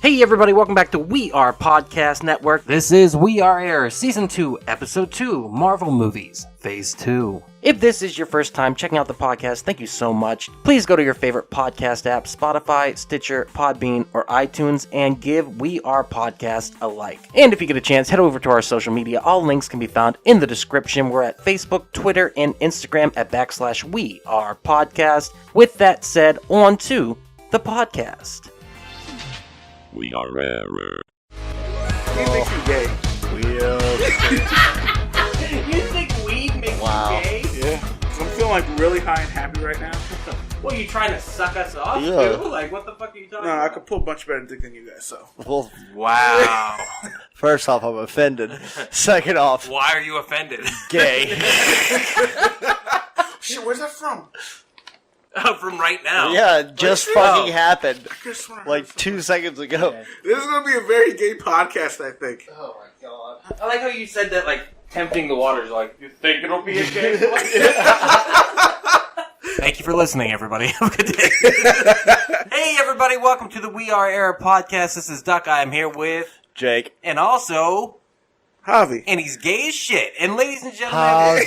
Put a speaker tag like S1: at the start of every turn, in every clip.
S1: Hey everybody, welcome back to We Are Podcast Network. This is We Are Air, Season 2, Episode 2, Marvel Movies, Phase 2. If this is your first time checking out the podcast, thank you so much. Please go to your favorite podcast app, Spotify, Stitcher, Podbean, or iTunes, and give We Are Podcast a like. And if you get a chance, head over to our social media. All links can be found in the description. We're at Facebook, Twitter, and Instagram at /We Are Podcast. With that said, on to the podcast.
S2: We are rare.
S3: Weed makes you gay.
S1: You think weed makes you gay?
S3: Yeah. So I'm feeling like really high and happy right now.
S1: What, are you trying to suck us off,
S4: Yeah.
S1: dude? Like, what the fuck are you talking
S3: No, I
S1: about?
S3: could pull a bunch better dick than you guys, so.
S4: Well,
S1: Wow.
S4: first off, I'm offended. Second off,
S1: Why are you offended?
S4: gay.
S3: Shit, where's that from?
S1: From right now.
S4: Yeah, it just fucking happened.
S3: I could've sworn I heard
S4: Like
S3: it
S4: 2 seconds ago.
S3: This is going to be a very gay podcast, I think.
S4: Oh my god.
S1: I like how you said that, like, tempting the waters. Like, you think it'll be a gay Thank you for listening, everybody. Have a good day. Hey, everybody. Welcome to the We Are Air podcast. This is Duck. I am here with...
S4: Jake.
S1: And also...
S3: Javi.
S1: And he's gay as shit. And ladies and gentlemen...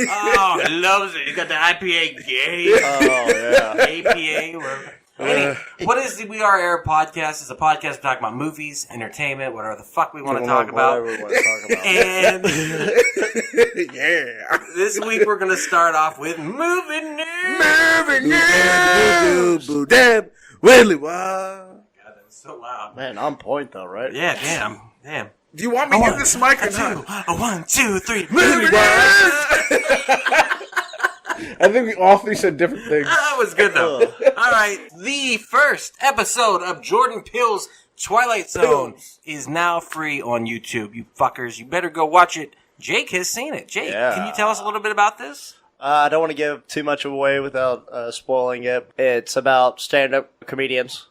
S1: Oh, he loves it. He's got the IPA gay.
S4: Oh, yeah.
S1: APA, whatever. What is the We Are Air podcast? It's a podcast we talk about movies, entertainment, whatever the fuck we want to talk about.
S4: Whatever we want to talk about.
S1: And
S3: Yeah.
S1: this week we're going to start off with movie news.
S3: Willy Wow.
S1: God, that was so loud.
S4: Man, on point though, right?
S1: Yeah, damn.
S3: Do you want me to get this mic or not?
S1: 1, 2, 3,
S3: Movie
S1: news.
S3: I think we all three said different things.
S1: That was good though. All right, the first episode of Jordan Peele's Twilight Zone is now free on YouTube. You fuckers, you better go watch it. Jake has seen it. Jake,
S4: Yeah.
S1: can you tell us a little bit about this?
S4: I don't want to give too much away without spoiling it. It's about stand-up comedians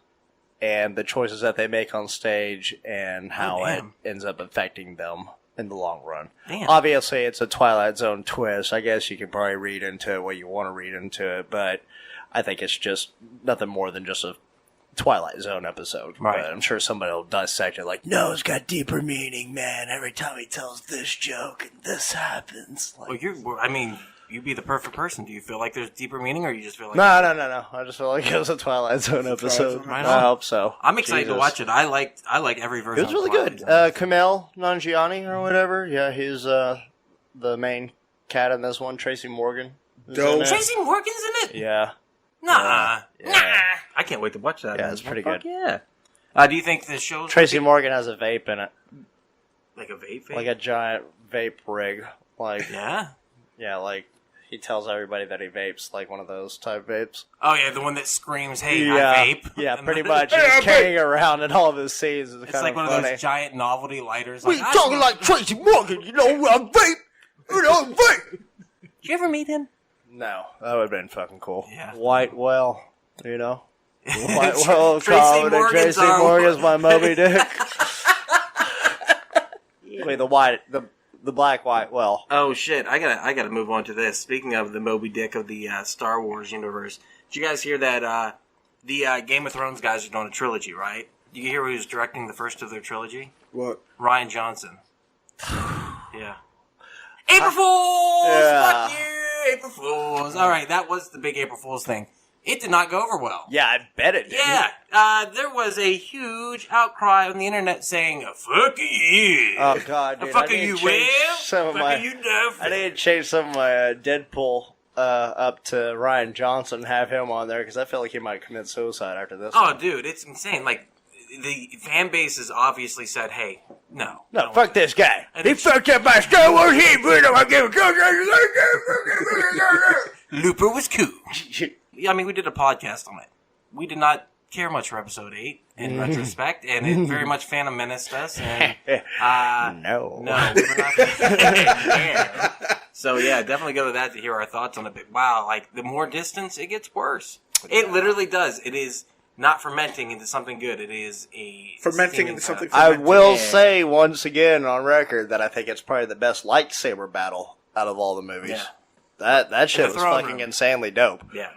S4: and the choices that they make on stage and how it ends up affecting them in the long run.
S1: Damn.
S4: Obviously, it's a Twilight Zone twist. I guess you can probably read into it what you want to read into it, but I think it's just nothing more than just a Twilight Zone episode.
S1: Right.
S4: But I'm sure somebody will dissect it like, no, it's got deeper meaning, man. Every time he tells this joke and this happens. Like,
S1: You'd be the perfect person. Do you feel like there's deeper meaning, or you just feel like...
S4: No. I just feel like it was a Twilight Zone episode.
S1: Right
S4: I
S1: on.
S4: hope so.
S1: I'm excited to
S4: Jesus.
S1: watch it. I like every version.
S4: It was really
S1: of Twilight
S4: good.
S1: Zone.
S4: Kumail Nanjiani or whatever. Yeah, he's the main cat in this one. Tracy Morgan. is
S3: Dope.
S4: in it.
S1: Tracy Morgan's in it?
S4: Yeah.
S1: Nah.
S4: Yeah.
S1: Nah. I can't wait to watch that.
S4: Yeah, it's pretty
S1: Fuck
S4: good.
S1: Yeah. Do you think the show's...
S4: Tracy Morgan has a vape in it.
S1: Like a vape?
S4: Like a giant vape rig. Like,
S1: Yeah?
S4: yeah, like he tells everybody that he vapes, like one of those type vapes.
S1: Oh, yeah, the one that screams, hey,
S4: Yeah,
S1: I vape.
S4: yeah,
S1: And
S4: pretty
S1: then-
S4: much. He's carrying around in all of his scenes. It's
S1: It's
S4: kind
S1: like
S4: of
S1: one
S4: funny.
S1: of those giant novelty lighters.
S4: We
S1: Like,
S4: talking like Tracy Morgan, you know, I vape. You know, I vape.
S1: Did you ever meet him?
S4: No, that would have been fucking cool.
S1: Yeah.
S4: White well, you know. White well,
S1: Tracy
S4: comedy.
S1: Morgan's
S4: Tracy
S1: our-
S4: Morgan's my Moby Dick. Wait, the black white well.
S1: Oh shit! I gotta move on to this. Speaking of the Moby Dick of the Star Wars universe, did you guys hear that the Game of Thrones guys are doing a trilogy? Right? Did you hear who's directing the first of their trilogy?
S3: What?
S1: Ryan Johnson. Yeah. April Fools!
S4: Yeah.
S1: Fuck you, April Fools! All right, that was the big April Fools thing. It did not go over well.
S4: Yeah, I bet it did.
S1: Yeah, there was a huge outcry on the internet saying, "Fuck you."
S4: Oh god, dude.
S1: Fuck
S4: I need
S1: you,
S4: to change
S1: Will.
S4: some of
S1: Fuck
S4: my.
S1: you, Duff.
S4: I need to change some of my Deadpool up to Ryan Johnson. Have him on there because I feel like he might commit suicide after this.
S1: Oh,
S4: one.
S1: dude, it's insane. Like, the fan base has obviously said, "Hey, no,
S4: No,
S1: don't
S4: fuck this guy.
S1: And
S4: He
S1: it's-
S4: fucked up my Star Wars. He put him. I give
S1: Looper was cool."
S4: a
S1: I mean, we did a podcast on it. We did not care much for episode 8 in retrospect, and it very much Phantom Menaced us. And
S4: No.
S1: no, we were not. Yeah. So yeah, definitely go to that to hear our thoughts on it. But wow, like the more distance, it gets worse. It literally does. It is not fermenting into something good. It is a
S3: Fermenting
S1: steaming
S3: into something
S1: pot.
S4: I
S3: fermented.
S4: will
S1: Yeah.
S4: say once again on record that I think it's probably the best lightsaber battle out of all the movies.
S1: Yeah.
S4: That shit
S1: the
S4: was
S1: throne
S4: fucking
S1: room.
S4: insanely dope.
S1: Yeah.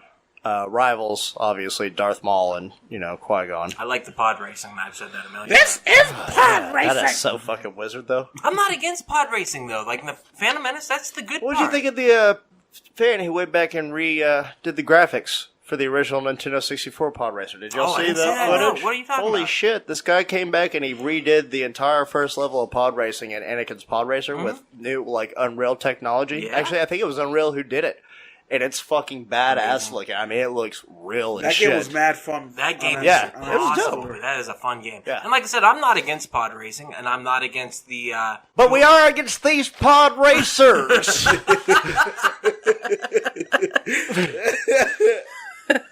S4: rivals, obviously, Darth Maul and, Qui-Gon.
S1: I like the pod racing. I've said that a million
S3: This
S1: times.
S3: is pod racing.
S4: That is so fucking wizard, though.
S1: I'm not against pod racing, though. Like, in the Phantom Menace, that's the good
S4: What
S1: part.
S4: did you think of the fan who went back and did the graphics for the original Nintendo 64 Pod Racer? Did y'all
S1: I
S4: see
S1: didn't see
S4: that
S1: that.
S4: footage?
S1: No. What are you talking
S4: Holy
S1: about?
S4: shit, this guy came back and he redid the entire first level of Pod Racing in Anakin's Pod Racer with new, Unreal technology.
S1: Yeah.
S4: Actually, I think it was Unreal who did it. And it's fucking badass looking. I mean, it looks real as
S3: That
S4: shit.
S3: game was mad fun.
S1: That game is
S4: Yeah, it was
S1: awesome.
S4: dope.
S1: That is a fun game.
S4: Yeah.
S1: And like I said, I'm not against pod racing, and I'm not against the...
S4: But we are against these Pod Racers!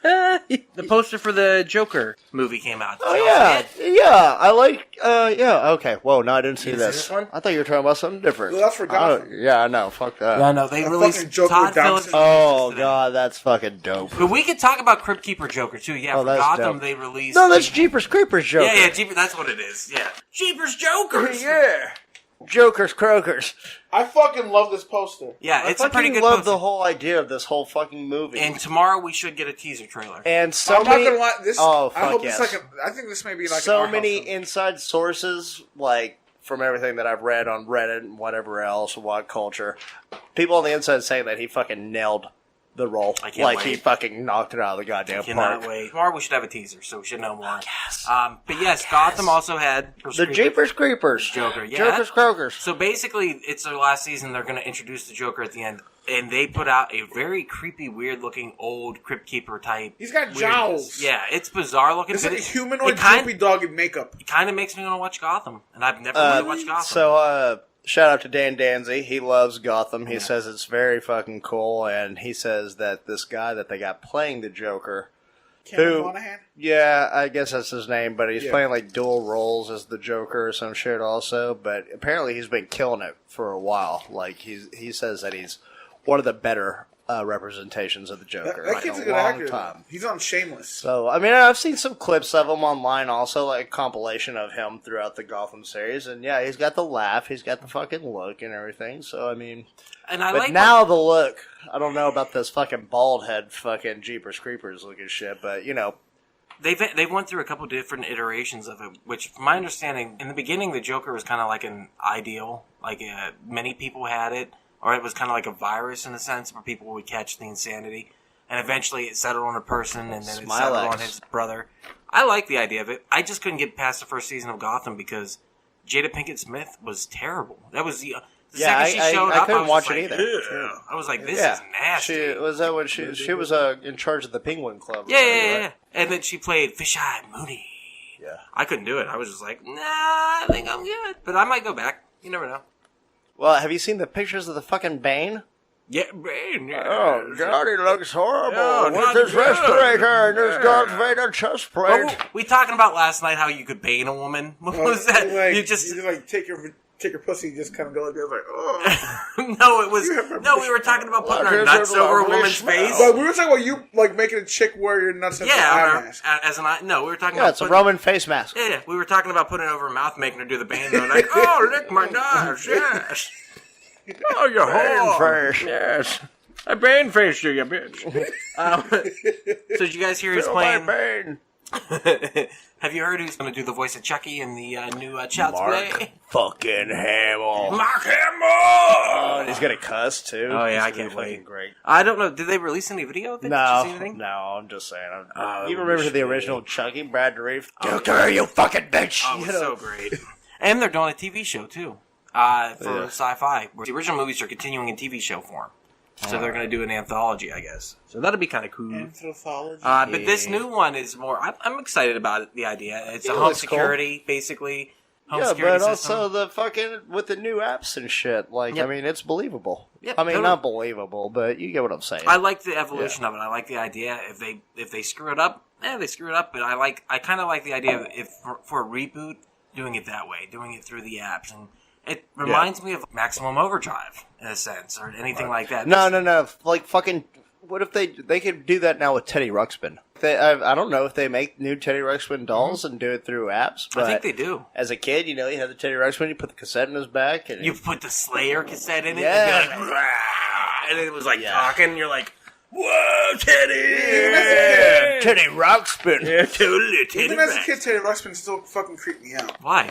S1: the poster for the Joker movie came out. Did
S4: Oh,
S1: y'all
S4: yeah.
S1: see it?
S4: Yeah, I like... yeah, okay. Whoa, no, I didn't see
S1: You see
S4: this.
S1: this one?
S4: I thought you were talking about something different.
S3: Well, that's for Gotham.
S4: Yeah, I know. Fuck that.
S1: Yeah, no, they
S3: A
S1: released
S3: fucking Joker
S1: Todd
S3: with Down
S1: Phillips.
S3: syndrome.
S4: Oh,
S1: today.
S4: God, that's fucking dope.
S1: But we could talk about Crypt Keeper Joker, too. Yeah,
S4: Oh,
S1: for
S4: that's
S1: Gotham,
S4: dope.
S1: they released...
S4: No, that's Jeepers Creepers Joker.
S1: Yeah, Jeepers, that's what it is. Yeah. Jeepers Jokers!
S4: Yeah. Jokers Croakers.
S3: I fucking love this poster.
S1: Yeah,
S4: I
S1: it's a pretty
S4: fucking
S1: good
S4: love
S1: poster.
S4: the whole idea of this whole fucking movie.
S1: And tomorrow we should get a teaser trailer.
S4: And so
S3: I'm
S4: many...
S3: not gonna lie. This.
S4: Oh,
S3: I
S4: fuck
S3: hope
S4: yes.
S3: it's like. I think this may be like
S4: So
S3: an art
S4: many
S3: house film.
S4: inside sources, from everything that I've read on Reddit and whatever else, What Culture, people on the inside saying that he fucking nailed the role.
S1: I can't
S4: He
S1: wait.
S4: fucking knocked it out of the goddamn
S1: Cannot
S4: park.
S1: wait. Tomorrow we should have a teaser, so we should know more.
S4: Yes.
S1: But yes, Gotham also had...
S4: The Jeepers Creepers.
S1: Joker, yeah.
S4: Jokers Croakers.
S1: So basically, it's their last season. They're going to introduce the Joker at the end. And they put out a very creepy, weird-looking old Crypt Keeper type.
S3: He's got
S1: weirdness.
S3: jowls.
S1: Yeah, it's bizarre looking.
S3: It's
S1: but
S3: like a
S1: it
S3: humanoid
S1: kind-
S3: droopy dog in makeup.
S1: It kind of makes me want to watch Gotham. And I've never really watched Gotham.
S4: So, shout out to Dan Danzy. He loves Gotham. He says it's very fucking cool. And he says that this guy that they got playing the Joker...
S3: Cameron Monaghan?
S4: Yeah, I guess that's his name, but he's
S3: Yeah.
S4: playing dual roles as the Joker or some shit also. But apparently he's been killing it for a while. He says that he's one of the better representations of the Joker.
S3: That kid's a good actor. though. He's on Shameless.
S4: So, I mean, I've seen some clips of him online also, like a compilation of him throughout the Gotham series. And yeah, he's got the laugh, he's got the fucking look and everything. So, I mean,
S1: and I
S4: but
S1: like
S4: now the look, I don't know about this fucking bald head fucking Jeepers Creepers looking shit, but
S1: they've went through a couple different iterations of it, which, from my understanding, in the beginning, the Joker was kind of like an ideal. Many people had it, or it was kind of like a virus in a sense, where people would catch the insanity. And eventually it settled on a person, and then it settled on his brother. I like the idea of it. I just couldn't get past the first season of Gotham because Jada Pinkett Smith was terrible. That was the second she showed up,
S4: couldn't
S1: I was
S4: watch
S1: just
S4: it
S1: like,
S4: either.
S1: "Ugh." I was like, this is nasty.
S4: She was in charge of the Penguin Club.
S1: Yeah. And then she played Fish-Eye Mooney.
S4: Yeah.
S1: I couldn't do it. I was just like, nah, I think I'm good. But I might go back. You never know.
S4: Well, have you seen the pictures of the fucking Bane?
S1: Yeah, Bane.
S4: Oh, God, he looks horrible.
S1: Oh, not
S4: with his
S1: good.
S4: respirator and his Darth Vader chest plate.
S1: Well, we talking about last night how you could bane a woman. What was that?
S3: You just take your pussy and just kind of go like this, like, oh.
S1: No, it was we were talking about putting our nuts over a woman's face.
S3: But we were talking about you like making a chick wear your nuts as an eye mask.
S1: as an eye. No, we were talking
S4: Yeah,
S1: about
S4: it's a Roman face mask.
S1: Yeah, we were talking about putting it over her mouth, making her do the bane. Though, like, oh, lick my nuts, yes. Oh, you whore.
S4: Face.
S1: Yes. I bane faced you, you bitch. So did you guys hear he's playing?
S4: Bane.
S1: Have you heard who's going to do the voice of Chucky in the new Child's Play?
S4: Fucking Hamill.
S1: Mark Hamill!
S4: Oh, and he's gonna cuss too.
S1: Oh, yeah,
S4: He's
S1: I
S4: gonna
S1: can't
S4: be fucking
S1: wait.
S4: Great.
S1: I don't know. Did they release any video of it? Did you see anything?
S4: No, I'm just saying.
S1: Oh,
S4: You remember the original Chucky, Brad Dourif? Joker, you fucking bitch!
S1: Oh, it was so great. And they're doing a TV show, too, for Sci-Fi. Where the original movies are continuing in TV show form. So they're going to do an anthology, I guess. So that'll be kind of cool.
S3: Anthropology.
S1: But this new one is more... I'm excited about it, the idea. It's a home
S4: looks
S1: security, basically. Home
S4: Yeah,
S1: security
S4: but
S1: system.
S4: also the fucking with the new apps and shit. Like,
S1: Yep.
S4: I mean, it's believable.
S1: Yep,
S4: I mean,
S1: totally.
S4: not believable, but you get what I'm saying.
S1: I like the evolution of it. I like the idea. If they screw it up, they screw it up. But I kind of like the idea of if for a reboot, doing it that way, doing it through the apps, and it reminds me of Maximum Overdrive in a sense, or anything like that.
S4: No. Like fucking. What if they could do that now with Teddy Ruxpin? I don't know if they make new Teddy Ruxpin dolls and do it through apps. But
S1: I think they do.
S4: As a kid, you had the Teddy Ruxpin. You put the cassette in his back, and
S1: You put the Slayer cassette in it,
S4: Yeah.
S1: and, be like, "Rah!" And it was like talking. You're like,
S4: Whoa, Teddy!
S3: Yeah.
S4: Teddy Ruxpin.
S1: Yeah, totally.
S3: Even as a kid, Teddy Ruxpin still fucking creeped me out.
S1: Why?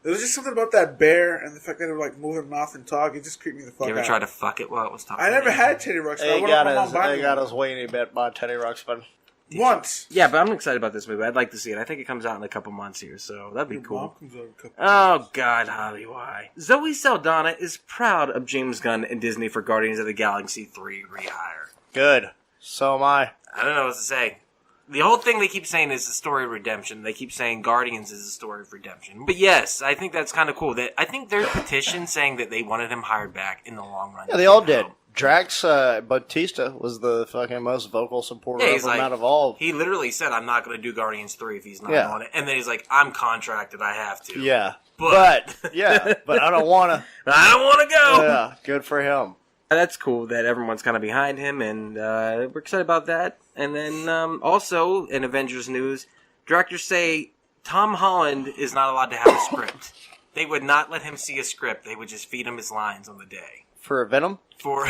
S3: There was just something about that bear and the fact that it would like move their mouth and talk. It just creeped me the fuck
S1: You ever
S3: out.
S1: tried to fuck it while it was talking?
S3: I never had Teddy Ruxpin. I
S4: Got his weenie bit by Teddy Ruxpin.
S3: Once.
S1: Yeah, but I'm excited about this movie. I'd like to see it. I think it comes out in a couple months here, so that'd be
S3: Your
S1: cool.
S3: mom comes out in a couple
S1: Oh, God, Javi, why? Zoe Saldana is proud of James Gunn and Disney for Guardians of the Galaxy 3 rehire.
S4: Good. So am I.
S1: I don't know what to say. The whole thing they keep saying is the story of redemption. They keep saying Guardians is the story of redemption. But yes, I think that's kind of cool. That I think their petition saying that they wanted him hired back in the long run.
S4: Yeah, they all did. Drax Bautista was the fucking most vocal supporter of him out of all.
S1: He literally said, I'm not going to do Guardians 3 if he's not
S4: Yeah.
S1: on it. And then he's like, I'm contracted, I have to.
S4: Yeah.
S1: But
S4: But I don't want to.
S1: I don't want to go.
S4: Yeah, good for him.
S1: That's cool that everyone's kind of behind him, and we're excited about that. And then also, in Avengers news, directors say Tom Holland is not allowed to have a script. They would not let him see a script. They would just feed him his lines on the day.
S4: For Venom?
S1: For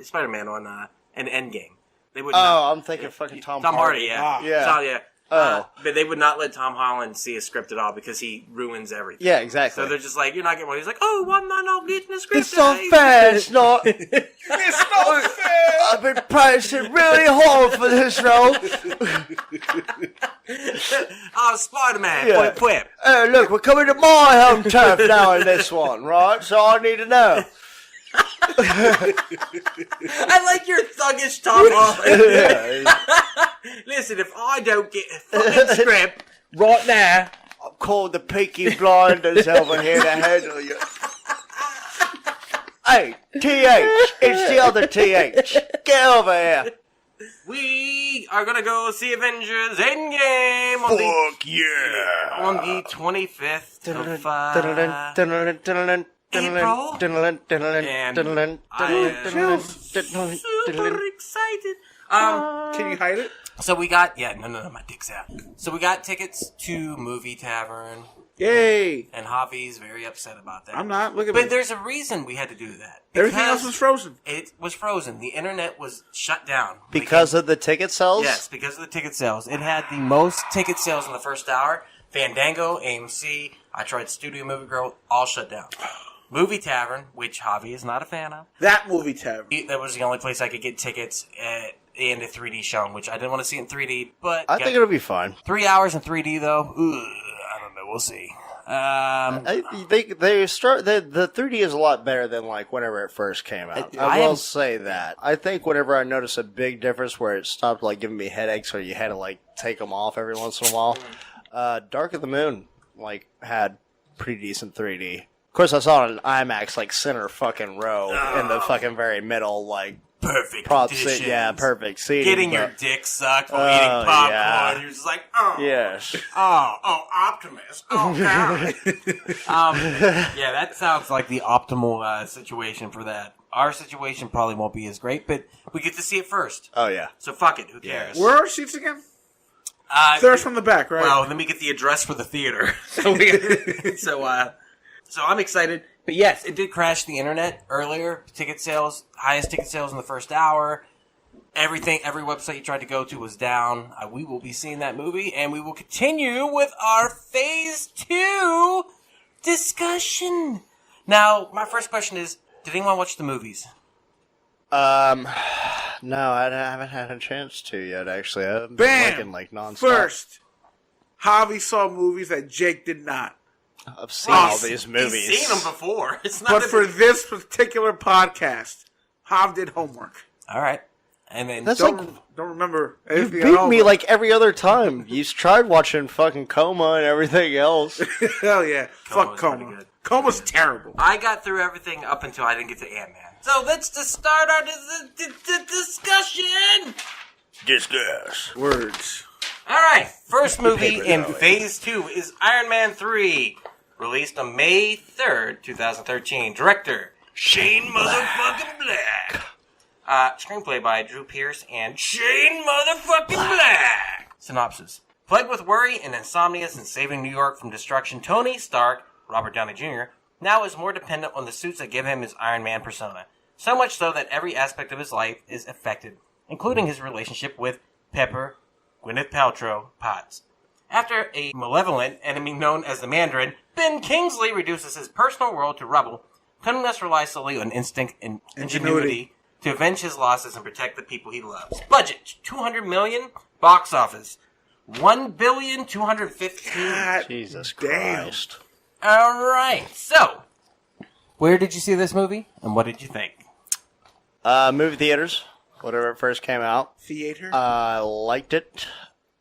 S1: Spider-Man on an Endgame. They would
S4: I'm thinking fucking Tom
S1: Hardy, yeah.
S4: Yeah.
S1: So, yeah.
S4: Oh.
S1: But they would not let Tom Holland see a script at all because he ruins everything.
S4: Yeah, exactly.
S1: So they're just like, you're not getting one. He's like, oh, well, I'm not getting a script.
S4: It's not fair. It's not.
S3: It's not fair!
S4: I've been practicing really hard for this role.
S1: Oh, Spider-Man.
S4: Yeah.
S1: Quip.
S4: Oh, look, we're coming to my home turf now in this one, right? So I need to know.
S1: I like your thuggish Tom Holland. Listen, if I don't get a fucking script right now,
S4: I'm called the Peaky Blinders over here to handle you. Hey, TH, it's the other TH. Get over here.
S1: we are gonna go see Avengers Endgame on the 25th of April. And I am super excited.
S3: Can you hide it?
S1: So we got no, my dick's out. So we got tickets to Movie Tavern,
S3: Yay!
S1: and Javi's very upset about that.
S3: I'm not. Look at me.
S1: But there's a reason we had to do that.
S3: Everything else
S1: Because
S3: was frozen.
S1: It was frozen. The internet was shut down.
S4: Because of the ticket sales?
S1: Yes, because of the ticket sales. It had the most ticket sales in the first hour. Fandango, AMC, I tried Studio Movie Girl, all shut down. Movie Tavern, which Javi is not a fan of.
S3: That movie tab.
S1: That was the only place I could get tickets and a 3D showing, which I didn't want to see in 3D. But
S4: I think it'll be fine.
S1: 3 hours in 3D though. I don't know. We'll see.
S4: The 3D is a lot better than like whenever it first came out. I will say that. I think whenever I noticed a big difference where it stopped like giving me headaches or you had to like take them off every once in a while, Dark of the Moon like had pretty decent 3D. Of course, I saw it in IMAX like center fucking row in the fucking very middle like.
S1: Perfect
S4: Prop
S1: conditions.
S4: Yeah, perfect seating.
S1: Getting your dick sucked while eating popcorn.
S4: Yeah.
S1: You're just like, oh.
S4: Yes.
S1: Oh, Optimus. Oh, God. Yeah, that sounds like the optimal situation for that. Our situation probably won't be as great, but we get to see it first.
S4: Oh, yeah.
S1: So fuck it. Who cares?
S3: Where are our seats again? Third from the back, right?
S1: Well, let me get the address for the theater. So I'm excited. But yes, it did crash the internet earlier. Ticket sales, highest ticket sales in the first hour. Every website you tried to go to was down. We will be seeing that movie, and we will continue with our Phase 2 discussion. Now, my first question is, did anyone watch the movies?
S4: No, I haven't had a chance to yet, actually. I've been looking like nonstop.
S3: First, Javi saw movies that Jake did not.
S4: I've seen all these movies.
S1: He's seen them before. It's not
S3: But for this particular podcast, Jav did homework.
S1: All right. And then
S3: Don't remember
S4: You
S3: anything
S4: beat
S3: at
S4: me
S3: all.
S4: like every other time. You tried watching fucking Coma and everything else.
S3: Hell yeah. Fuck
S1: Coma's pretty
S3: Coma.
S1: good.
S3: Coma's terrible.
S1: I got through everything up until I didn't get to Ant-Man. So let's just start our discussion.
S4: Discuss.
S3: Words.
S1: All right. First movie in Phase 2 is Iron Man 3, released on May 3rd, 2013. Director, Shane Motherfucking Black. Screenplay by Drew Pearce and Shane Motherfucking Black. Synopsis. Plagued with worry and insomnia since saving New York from destruction, Tony Stark, Robert Downey Jr., now is more dependent on the suits that give him his Iron Man persona. So much so that every aspect of his life is affected, including his relationship with Pepper, Gwyneth Paltrow, Potts. After a malevolent enemy known as the Mandarin, Ben Kingsley reduces his personal world to rubble. Tony must rely solely on instinct and ingenuity to avenge his losses and protect the people he loves. Budget, $200 million. Box office, $1,215,000,000.
S4: Jesus
S3: damn.
S4: Christ.
S1: All right. So, where did you see this movie, and what did you think?
S4: Movie theaters, whatever it first came out.
S3: Theater?
S4: I liked it.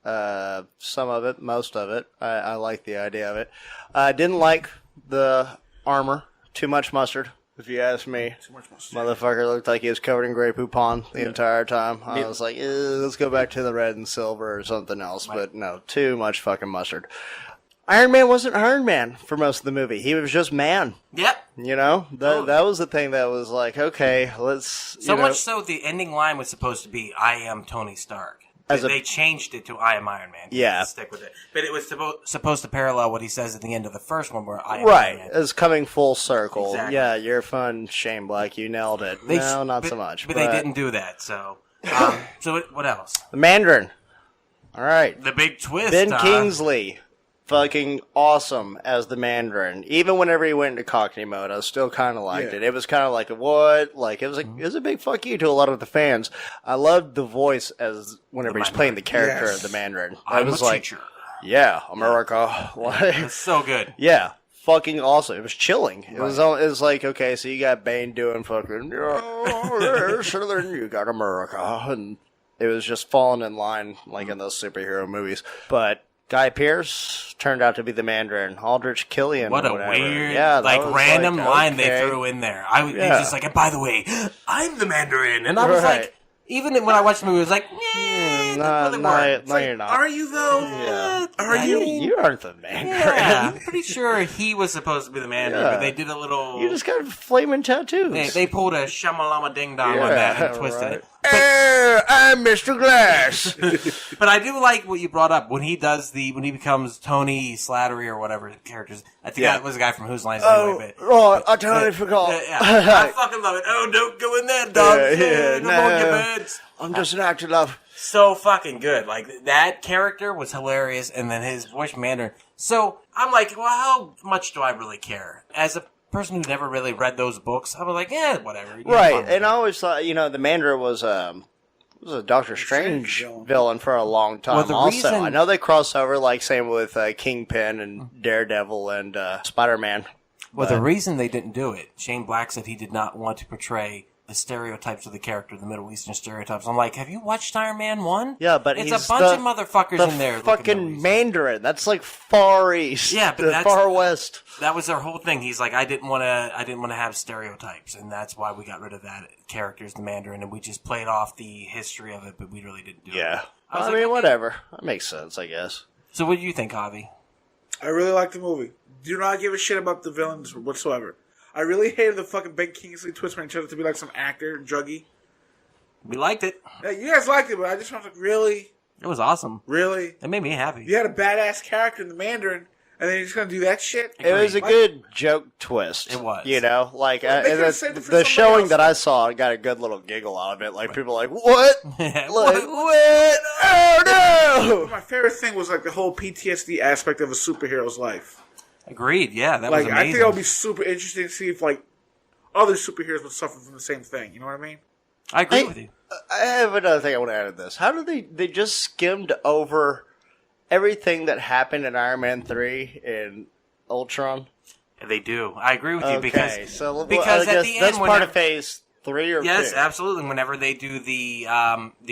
S4: Some of it, most of it. I liked the idea of it. I didn't like the armor. Too much mustard, if you ask me.
S3: Too much mustard.
S4: Motherfucker looked like he was covered in Grey Poupon the entire time. I was like, let's go back to the red and silver or something else. But no, too much fucking mustard. Iron Man wasn't Iron Man for most of the movie. He was just man.
S1: Yep.
S4: You know? That was the thing that was like, okay, let's...
S1: So much so, the ending line was supposed to be, I am Tony Stark. They changed it to I am Iron Man.
S4: Yeah.
S1: Stick with it. But it was supposed to parallel what he says at the end of the first one where I am Iron Man.
S4: Right. It's coming full circle.
S1: Exactly.
S4: Yeah, you're fun, Shane Black. You nailed it. No, not so much.
S1: But they didn't do that, so... so what else?
S4: The Mandarin. All right.
S1: The big twist.
S4: Ben Kingsley. Fucking awesome as the Mandarin. Even whenever he went into Cockney mode, I still kind of liked it. It was kind of like, what? Like, it was a big fuck you to a lot of the fans. I loved the voice as whenever he's playing the character of the Mandarin. I was like,
S1: teacher.
S4: yeah, America. Like,
S1: It's so good.
S4: yeah. Fucking awesome. It was chilling. It was like, okay, so you got Bane doing fucking, so then you got America. And it was just falling in line like in those superhero movies. But Guy Pearce turned out to be the Mandarin. Aldrich Killian.
S1: What a
S4: whatever.
S1: weird,
S4: yeah,
S1: random line
S4: okay.
S1: they threw in there. He was just like, and by the way, I'm the Mandarin. And I was
S4: Right.
S1: like, even when I watched the movie, I was like,
S4: No, you're not.
S3: Are you though?
S4: Yeah.
S3: Are you?
S4: You aren't the Mandarin.
S1: Yeah, I'm pretty sure he was supposed to be the Mandarin, but they did a little...
S4: You just got flaming tattoos.
S1: They pulled a shamalama ding dong on that and twisted it.
S4: I'm Mr. Glass.
S1: But I do like what you brought up when he becomes Tony Slattery or whatever characters. I think that was a guy from Whose Lines Anyway.
S4: Right, I totally forgot.
S1: I fucking love it. Oh, don't go in there, dog. No more your beds.
S4: I'm just an actor, love.
S1: So fucking good. Like, that character was hilarious, and then his voice Mandarin. So, I'm like, well, how much do I really care? As a person who never really read those books, I was like, whatever.
S4: Right, and I always thought, the Mandarin was a Doctor Strange villain for a long time. I know they cross over, like same with Kingpin and Daredevil and Spider-Man.
S1: Well, the reason they didn't do it, Shane Black said he did not want to portray the stereotypes of the character, the Middle Eastern stereotypes. I'm like, have you watched Iron Man 1?
S4: Yeah, but
S1: it's
S4: he's
S1: a bunch of motherfuckers in there.
S4: Fucking Mandarin. That's like Far East.
S1: Yeah, but that's
S4: Far West.
S1: That was their whole thing. He's like, I didn't want to have stereotypes, and that's why we got rid of that character as the Mandarin, and we just played off the history of it, but we really didn't do it.
S4: Yeah.
S1: I
S4: mean, whatever. That makes sense, I guess.
S1: So what do you think, Javi?
S3: I really like the movie. Do not give a shit about the villains whatsoever. I really hated the fucking Ben Kingsley twist when he turned out to be like some actor, druggy.
S1: We liked it.
S3: Yeah, you guys liked it, but I just was like, really?
S1: It was awesome.
S3: Really?
S1: It made me happy.
S3: You had a badass character in the Mandarin, and then you're just gonna do that shit?
S4: It was a good joke twist.
S1: It was.
S4: Like,
S3: the
S4: showing that I saw, I got a good little giggle out of it. Like, people like, what? Like, what? Oh, no!
S3: My favorite thing was like the whole PTSD aspect of a superhero's life.
S1: Agreed, yeah, that was amazing.
S3: I think it would be super interesting to see if, like, other superheroes would suffer from the same thing. You know what I mean?
S1: I agree with you.
S4: I have another thing I want to add to this. How do they just skimmed over everything that happened in Iron Man 3 in Ultron?
S1: They do. I agree with you
S4: because
S1: at the end,
S4: that's part of Phase 3 or 2.
S1: Yes, absolutely. Whenever they do the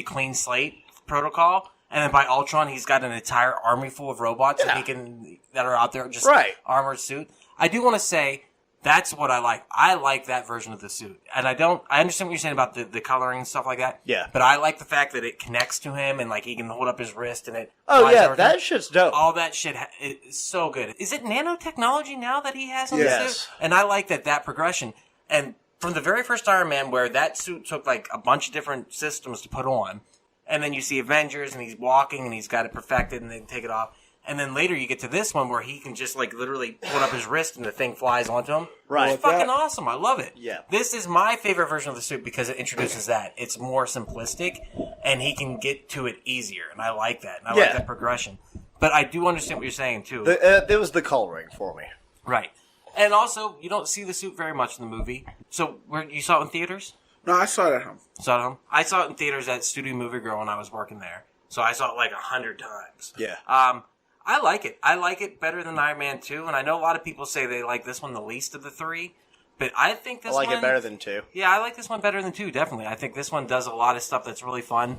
S1: clean slate protocol, and then by Ultron, he's got an entire army full of robots that are out there just armored suit. I do want to say that's what I like. I like that version of the suit, and I understand what you're saying about the coloring and stuff like that.
S4: Yeah,
S1: but I like the fact that it connects to him and like he can hold up his wrist and it.
S4: Oh yeah, that shit's dope.
S1: All that shit is so good. Is it nanotechnology now that he has on the suit? And I like that progression. And from the very first Iron Man, where that suit took like a bunch of different systems to put on. And then you see Avengers, and he's walking, and he's got it perfected, and they take it off. And then later you get to this one where he can just like literally put up his wrist and the thing flies onto him.
S4: Right.
S1: It's fucking awesome. I love it.
S4: Yeah.
S1: This is my favorite version of the suit because it introduces that. It's more simplistic and he can get to it easier. And I like that. And I like that progression. But I do understand what you're saying too.
S4: There was the coloring for me.
S1: Right. And also, you don't see the suit very much in the movie. So, you saw it in theaters?
S3: No, I saw it at home.
S1: Saw it at home? I saw it in theaters at Studio Movie Girl when I was working there. So I saw it like 100 times.
S4: Yeah.
S1: I like it. I like it better than Iron Man 2, and I know a lot of people say they like this one the least of the three, but I think this one...
S4: I like it better than 2.
S1: Yeah, I like this one better than 2, definitely. I think this one does a lot of stuff that's really fun.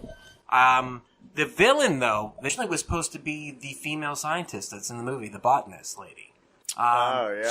S1: The villain, though, originally was supposed to be the female scientist that's in the movie, the botanist lady.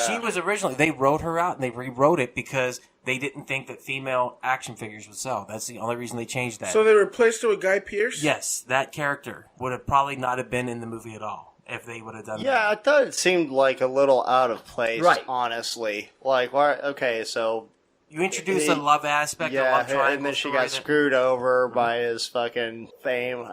S1: She was originally... They wrote her out, and they rewrote it because they didn't think that female action figures would sell. That's the only reason they changed that.
S3: So they replaced it with Guy Pearce?
S1: Yes, that character would have probably not have been in the movie at all if they would have done that.
S4: Yeah, I thought it seemed like a little out of place, honestly. Like, why? Okay, so...
S1: You introduce a love aspect, a love triangle
S4: and then she got screwed over by his fucking fame.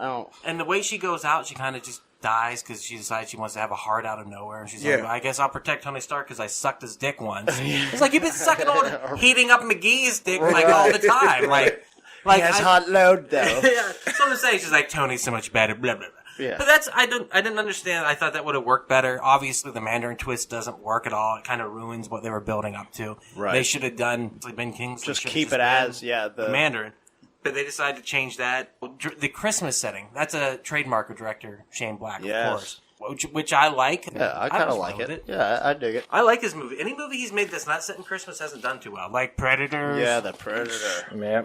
S1: And the way she goes out, she kind of just dies because she decides she wants to have a heart out of nowhere. And she's like, I guess I'll protect Tony Stark because I sucked his dick once. It's like, you've been sucking on, heating up McGee's dick like all the time. Like
S4: he has hot load, though.
S1: Yeah, so to say, she's like, Tony's so much better, blah, blah, blah.
S4: Yeah.
S1: But I didn't understand. I thought that would have worked better. Obviously, the Mandarin twist doesn't work at all. It kind of ruins what they were building up to.
S4: Right.
S1: They should have done Ben Kingsley.
S4: Just keep it as,
S1: the Mandarin. But they decided to change that. The Christmas setting, that's a trademark of director Shane Black, of course. Which I like.
S4: Yeah, I kind of like it. Yeah, I dig it.
S1: I like his movie. Any movie he's made that's not set in Christmas hasn't done too well. Like Predators.
S4: Yeah, the Predator.
S1: Yeah.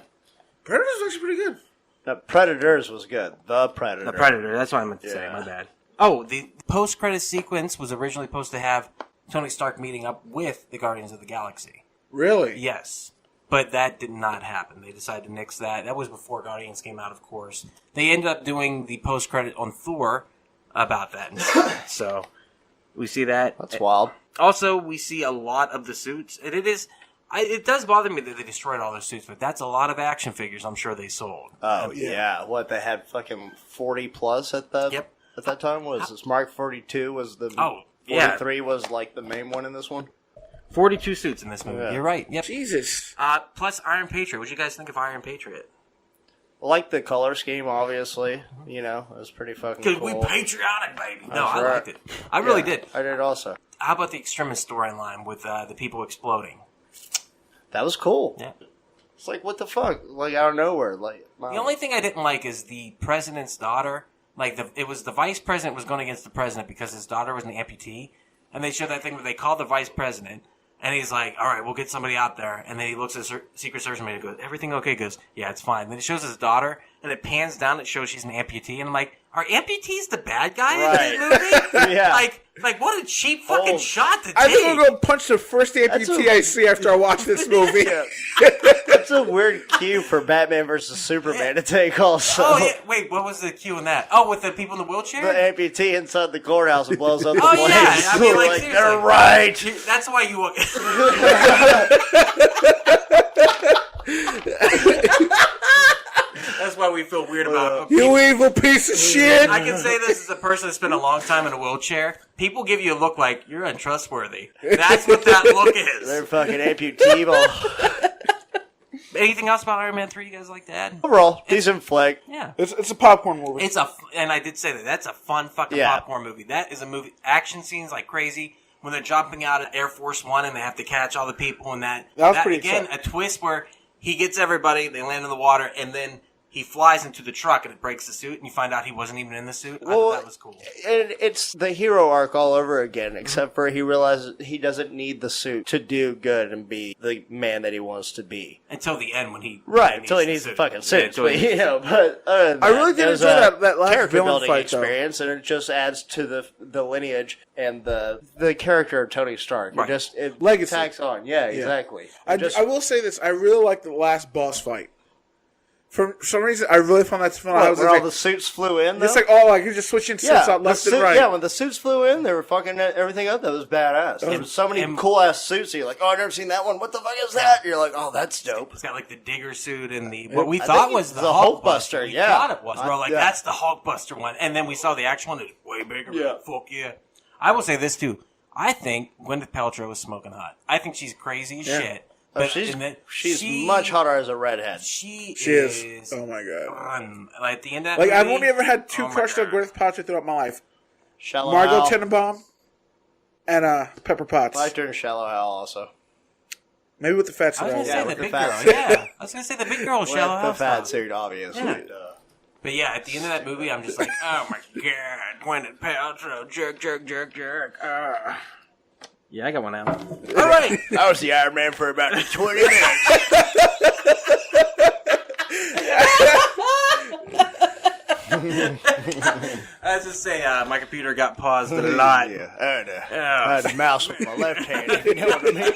S3: Predator's actually pretty good.
S4: The Predators was good. The Predator.
S1: The Predator. That's what I meant to say. My bad. Oh, the post-credit sequence was originally supposed to have Tony Stark meeting up with the Guardians of the Galaxy.
S3: Really?
S1: Yes. But that did not happen. They decided to nix that. That was before Guardians came out, of course. They ended up doing the post-credit on Thor about that instead. So, we see that.
S4: That's wild.
S1: Also, we see a lot of the suits. And it does bother me that they destroyed all their suits, but that's a lot of action figures I'm sure they sold.
S4: Oh, yeah. What, they had fucking 40 plus at that time? Was this Mark 42 was the...
S1: Oh,
S4: 43 was like the main one in this one?
S1: 42 suits in this movie. Yeah. You're right. Yep.
S3: Jesus.
S1: Plus Iron Patriot. What did you guys think of Iron Patriot?
S4: I like the color scheme, obviously. You know, it was pretty fucking cool.
S1: Because we patriotic, baby. No, I liked it. I really did.
S4: I did also.
S1: How about the Extremis storyline with the people exploding?
S4: That was cool.
S1: Yeah.
S4: It's like, what the fuck? Like, out of nowhere. Like,
S1: the only thing I didn't like is the president's daughter. Like, it was the vice president was going against the president because his daughter was an amputee. And they showed that thing where they called the vice president. And he's like, all right, we'll get somebody out there. And then he looks at the Secret Service and goes, everything okay? He goes, yeah, it's fine. Then it shows his daughter, and it pans down. It shows she's an amputee. And I'm like, are amputees the bad guy in this movie?
S4: Yeah.
S1: Like, what a cheap fucking shot to take.
S3: I think I'm going to punch the first amputee I see after I watch this movie.
S4: That's a weird cue for Batman versus Superman to take also.
S1: Oh, yeah. Wait, what was the cue in that? Oh, with the people in the wheelchair?
S4: The amputee inside the courthouse and blows up the place.
S1: Yeah. I mean, like
S4: seriously. They're right.
S1: That's why you... That's why we feel weird about
S3: you evil piece of shit.
S1: I can say this as a person that's spent a long time in a wheelchair. People give you a look like you're untrustworthy. That's what that look is.
S4: They're fucking amputee.
S1: Anything else about Iron Man 3 you guys like to add?
S4: Overall, decent flick.
S1: Yeah.
S3: It's a popcorn movie.
S1: And I did say that's a fun fucking popcorn movie. That is a movie. Action scenes like crazy. When they're jumping out of Air Force One and they have to catch all the people and that
S3: was pretty
S1: again,
S3: exciting.
S1: A twist where he gets everybody, they land in the water, and then he flies into the truck and it breaks the suit, and you find out he wasn't even in the suit. I thought that was cool.
S4: And it's the hero arc all over again, except for he realizes he doesn't need the suit to do good and be the man that he wants to be.
S1: Until the end when he...
S4: until he needs the fucking suit. But other than
S3: I really did enjoy that last
S4: character
S3: villain
S4: building
S3: fight,
S4: experience, and it just adds to the lineage and the character of Tony Stark.
S1: Right.
S4: It
S3: Legacy.
S4: tacks on. Yeah, exactly.
S3: I will say this. I really like the last boss fight. For some reason, I really found that fun. I was
S4: Where
S3: like,
S4: all the suits flew in, though?
S3: it's like, oh, I could just switch in suits out left and right.
S4: Yeah, when the suits flew in, they were fucking everything up. That was badass. There was so many cool-ass suits. You're like, oh, I've never seen that one. What the fuck is that? You're like, oh, that's dope.
S1: It's got like the digger suit and what we thought was the
S4: Hulkbuster.
S1: We
S4: Yeah.
S1: thought it was. We're like, that's the Hulkbuster one. And then we saw the actual one. It's way bigger.
S3: Yeah.
S1: Fuck yeah. I will say this, too. I think Gwyneth Paltrow is smoking hot. I think she's crazy as shit. But
S4: she's much hotter as a redhead.
S1: She
S3: is. Oh my god!
S1: Fun. Like at the end of that
S3: like
S1: movie,
S3: I've only ever had two crushed on Gwyneth Paltrow throughout my life:
S4: Shallow
S3: Margot
S4: Hal.
S3: Tenenbaum and Pepper Potts.
S4: I liked her in Shallow Hal also.
S3: Maybe with the fat
S1: I was
S3: suit.
S1: going to say
S4: with
S1: the big
S4: the
S1: girl.
S4: fat
S1: Yeah, I was going to say the big girl. Shallow
S4: With
S1: Hal
S4: the fat
S1: style.
S4: suit, obviously.
S1: Yeah. But yeah, at the end of that movie, I'm just like, oh my god, Gwyneth Paltrow, jerk, jerk, jerk, jerk. Yeah, I got one out. All right.
S4: I was the Iron Man for about 20 minutes.
S1: I was just say, my computer got paused a lot.
S4: Yeah, I had to mouse with my left hand, if you know what I mean.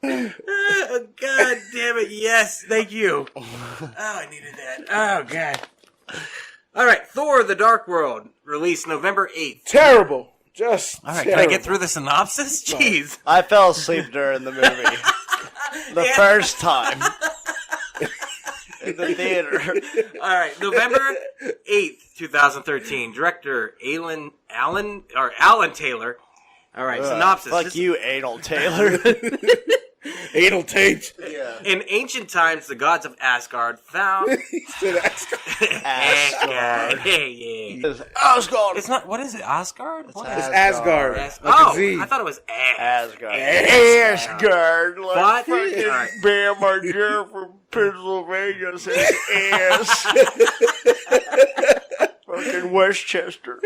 S1: Oh, god damn it, yes, thank you. Oh, I needed that. Oh, god. All right, Thor: The Dark World, released November 8th.
S3: Terrible. Just
S1: All right,
S3: terrible.
S1: can I get through the synopsis? Jeez.
S4: I fell asleep during the movie. The first time. In the theater.
S1: All right, November 8th, 2013. Director Alan Taylor. All right, synopsis.
S4: Fuck you, Anal Taylor.
S3: Anal Tate.
S4: Yeah.
S1: In ancient times, the gods of Asgard found...
S3: He said Asgard.
S1: Asgard. Yeah.
S4: It's Asgard.
S1: It's not... What is it? Asgard? What is
S3: It's
S1: it?
S3: Asgard. Like
S1: Oh,
S3: a Z.
S1: I thought it was
S4: Asgard.
S1: Asgard.
S4: Like
S1: But-
S4: fucking
S1: All right.
S4: Bam Margera from Pennsylvania says ass. Fucking Westchester.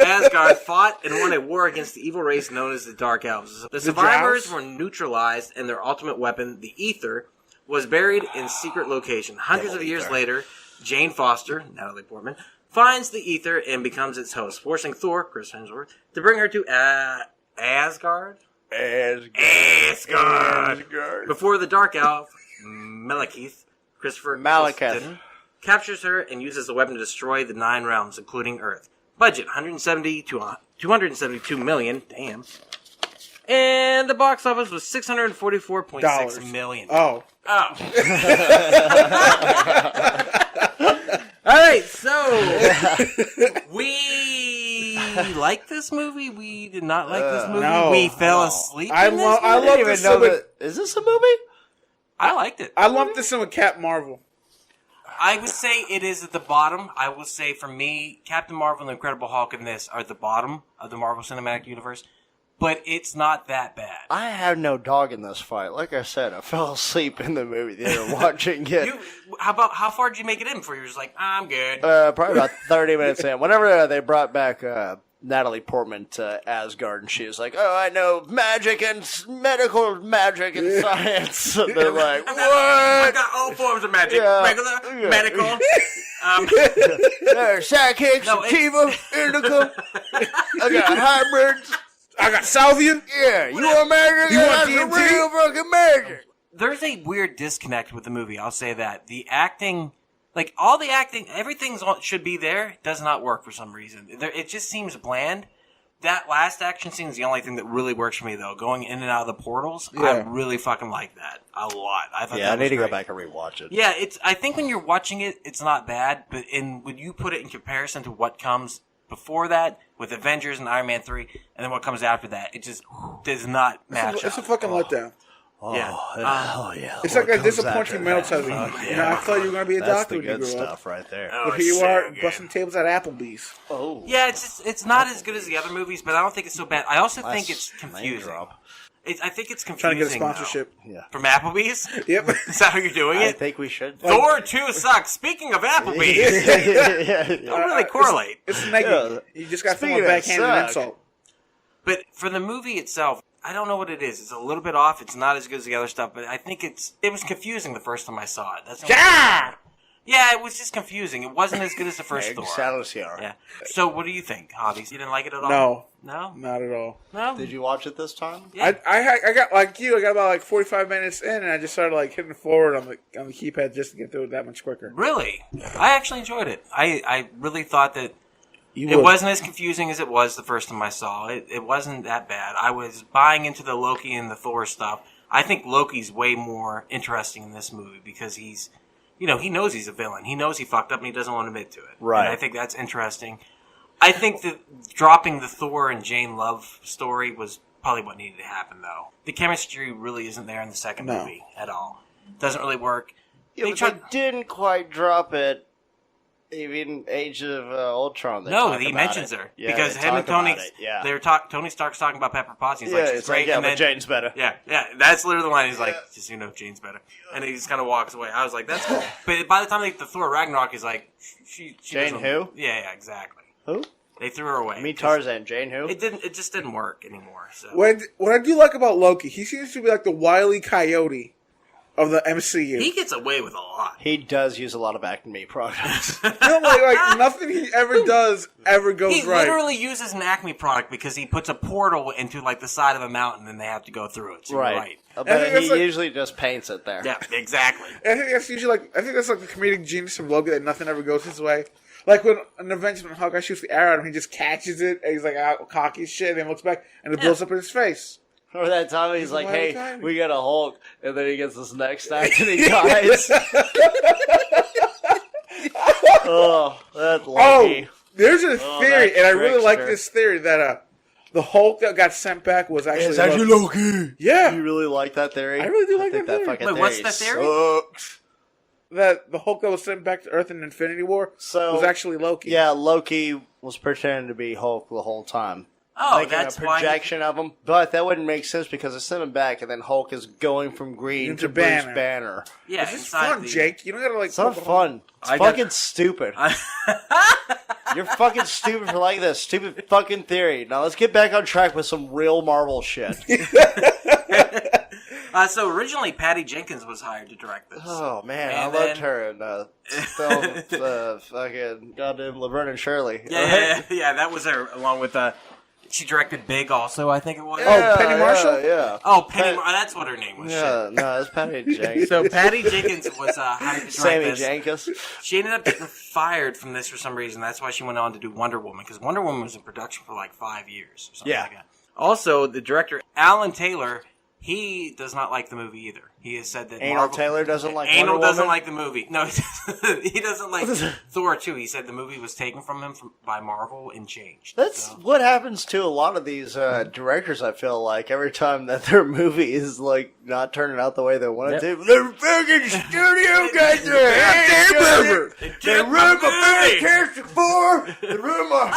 S1: Asgard fought and won a war against the evil race known as the Dark Elves. The survivors were neutralized, and their ultimate weapon, the Ether, was buried in secret location. Hundreds of years later, Jane Foster, Natalie Portman, finds the Ether and becomes its host, forcing Thor, Chris Hemsworth, to bring her to Asgard? Asgard. Before the Dark Elf, Malekith, Christopher
S4: Malekith.
S1: Eccleston, captures her and uses the weapon to destroy the 9 realms, including Earth. Budget, 170 to 272 million. Damn. And the box office was $644.6 million.
S3: Oh.
S1: All right, so we like this movie. We did not like this movie.
S3: No.
S1: We fell asleep.
S3: I
S1: in this
S3: love
S1: movie.
S3: this movie.
S4: Is this a movie?
S1: I liked it.
S3: I lumped this in with Captain Marvel.
S1: I would say it is at the bottom. I will say for me, Captain Marvel and the Incredible Hulk and this are at the bottom of the Marvel Cinematic Universe. But it's not that bad.
S4: I had no dog in this fight. Like I said, I fell asleep in the movie theater watching it.
S1: How far did you make it in before you were just like, I'm good?
S4: Probably about 30 minutes in. Whenever they brought back Natalie Portman to Asgard, and she was like, "Oh, I know magic and medical magic and science." And they're like, "What?"
S1: I got all forms of magic.
S4: Yeah.
S1: Regular, medical.
S4: Sidekicks,
S1: No,
S4: sativa, indica. I got hybrids.
S3: I got salvia.
S4: Yeah, you want magic?
S3: You want
S4: That's
S3: DMT?
S4: the real fucking magic.
S1: There's a weird disconnect with the movie. I'll say that. The acting, like all the acting, everything should be there. Does not work for some reason. It just seems bland. That last action scene is the only thing that really works for me, though. Going in and out of the portals, I really fucking like that a lot. I thought
S4: Yeah, I
S1: that
S4: need
S1: was
S4: to go
S1: great.
S4: back and rewatch it.
S1: Yeah, I think when you're watching it, it's not bad. But when you put it in comparison to what comes before that with Avengers and Iron Man 3, and then what comes after that, it just does not match
S3: It's a
S1: up.
S3: fucking letdown.
S1: Yeah.
S4: yeah.
S3: It's like a disappointing metal television. You know, I thought you were going to be a
S4: That's
S3: doctor
S4: the
S3: when you
S4: good
S3: grew up.
S4: stuff right there.
S1: Oh,
S3: But here you
S1: it's so
S3: are,
S1: good.
S3: busting tables at Applebee's.
S4: Oh,
S1: Yeah, it's not as good as the other movies, but I don't think it's so bad. I also think it's
S4: name
S1: confusing.
S4: drop.
S1: I think it's confusing.
S3: Trying to get a
S1: though.
S3: sponsorship.
S4: Yeah,
S1: From Applebee's?
S3: Yep.
S1: Is that how you're doing
S4: I
S1: it?
S4: think we should.
S1: Thor 2 sucks. Speaking of Applebee's,
S4: yeah.
S1: don't really correlate.
S3: It's negative. You just got
S4: Speaking
S3: someone
S4: of
S3: backhanded
S4: suck.
S3: an insult.
S1: But for the movie itself, I don't know what it is. It's a little bit off. It's not as good as the other stuff, but I think it was confusing the first time I saw it. That's yeah, it was just confusing. It wasn't as good as the first Thor. Yeah. So, what do you think, Javi? You didn't like it at all?
S3: No,
S1: No?
S3: not at all.
S1: No?
S4: Did you watch it this time?
S1: Yeah.
S3: I got like you. I got about like 45 minutes in, and I just started like hitting forward on the keypad just to get through it that much quicker.
S1: Really? I actually enjoyed it. I really thought that
S3: You
S1: it
S3: would.
S1: wasn't as confusing as it was the first time I saw it. It wasn't that bad. I was buying into the Loki and the Thor stuff. I think Loki's way more interesting in this movie because he's, he knows he's a villain. He knows he fucked up and he doesn't want to admit to it.
S4: Right.
S1: And I think that's interesting. I think that dropping the Thor and Jane Love story was probably what needed to happen, though. The chemistry really isn't there in the second movie at all. Doesn't really work.
S4: Yeah, they didn't quite drop it. Even Age of Ultron.
S1: No, he mentions her because him and Tony. Tony Stark's talking about Pepper Potts. He's like, she's great.
S4: Like,
S1: and then,
S4: but Jane's better.
S1: Yeah. That's literally the line. He's like, just Jane's better, and he just kind of walks away. I was like, that's cool. But by the time they get to Thor Ragnarok, he's like, she
S4: Jane who?
S1: Yeah, exactly.
S4: Who?
S1: They threw her away.
S4: I mean Tarzan. Jane who?
S1: It just didn't work anymore. So
S3: What I do like about Loki, he seems to be like the Wile E. Coyote of the MCU.
S1: he gets away with a lot.
S4: He does use a lot of Acme products.
S3: like nothing he ever does ever goes
S1: He
S3: right.
S1: literally uses an Acme product because he puts a portal into like the side of a mountain and they have to go through it. So you're right.
S4: But he usually just paints it there.
S1: Yeah, exactly.
S3: I think that's usually that's like the comedic genius of Loki that nothing ever goes his way. Like when an Avengers when Hawkeye shoots the arrow at him, he just catches it and he's like out cocky as shit and then looks back and it blows up in his face.
S4: Or that time he's like, hey, we got a Hulk, and then he gets his neck snapped and he dies. Oh, that's lucky.
S3: There's a theory, and I really like this theory that the Hulk that got sent back was actually
S4: Loki.
S3: Yeah.
S4: You really like that theory?
S3: I really do like
S4: think
S3: that theory.
S4: fucking
S1: Wait, what's that theory?
S4: Sucks.
S3: That the Hulk that was sent back to Earth in Infinity War was actually Loki.
S4: Yeah, Loki was pretending to be Hulk the whole time.
S1: Oh,
S4: Making
S1: that's
S4: a projection of him. But that wouldn't make sense because they sent him back and then Hulk is going from green
S3: Into
S4: to Bruce
S3: Banner.
S4: Banner.
S1: Yeah,
S3: This is fun, Jake. You don't gotta like.
S4: It's not fun. It's fucking stupid. You're fucking stupid for like this. Stupid fucking theory. Now let's get back on track with some real Marvel shit.
S1: So originally, Patty Jenkins was hired to direct this.
S4: Oh man,
S1: And
S4: I loved her in film, fucking goddamn Laverne and Shirley.
S1: Yeah, that was her, along with she directed Big also, I think it was.
S3: Oh, Penny Marshall?
S4: Yeah.
S1: Oh, Penny that's what her name was.
S4: Yeah, no, it's Patty Jenkins.
S1: So Patty Jenkins was hired to direct
S4: Sammy
S1: this.
S4: Jenkins.
S1: She ended up getting fired from this for some reason. That's why she went on to do Wonder Woman, because Wonder Woman was in production for like 5 years or something like that. Also, the director, Alan Taylor, he does not like the movie either. He has said that
S4: Anal Taylor doesn't like
S1: Anal
S4: Wonder
S1: doesn't
S4: Woman?
S1: like the movie. No, he doesn't like Thor 2. He said the movie was taken from him by Marvel and changed.
S4: That's what happens to a lot of these directors, I feel like. Every time that their movie is, like, not turning out the way they want it to. The fucking studio got their hands on it. They ruined my Fantastic Four. They ruined my...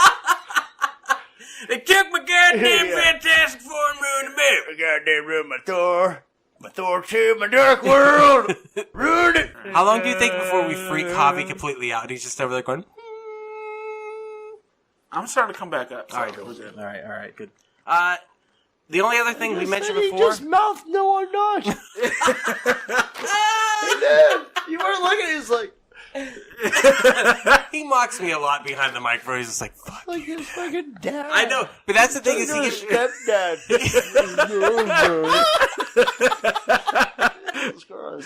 S1: They took my goddamn Fantastic Four and ruined the movie.
S4: Goddamn ruined my Thor. My Thor 2, my Dark World. Ruined it.
S1: How long do you think before we freak Javi completely out? He's just over there going...
S3: I'm starting to come back up.
S1: All right, good. All right, good. The only other thing we mentioned
S4: He
S1: before...
S4: just mouthed no or not. He did. You weren't looking at it. He's like...
S1: He mocks me a lot behind the microphone. He's just like, fuck.
S4: Like his fucking dad.
S1: I know, but that's the thing is he gets...
S4: stepdad.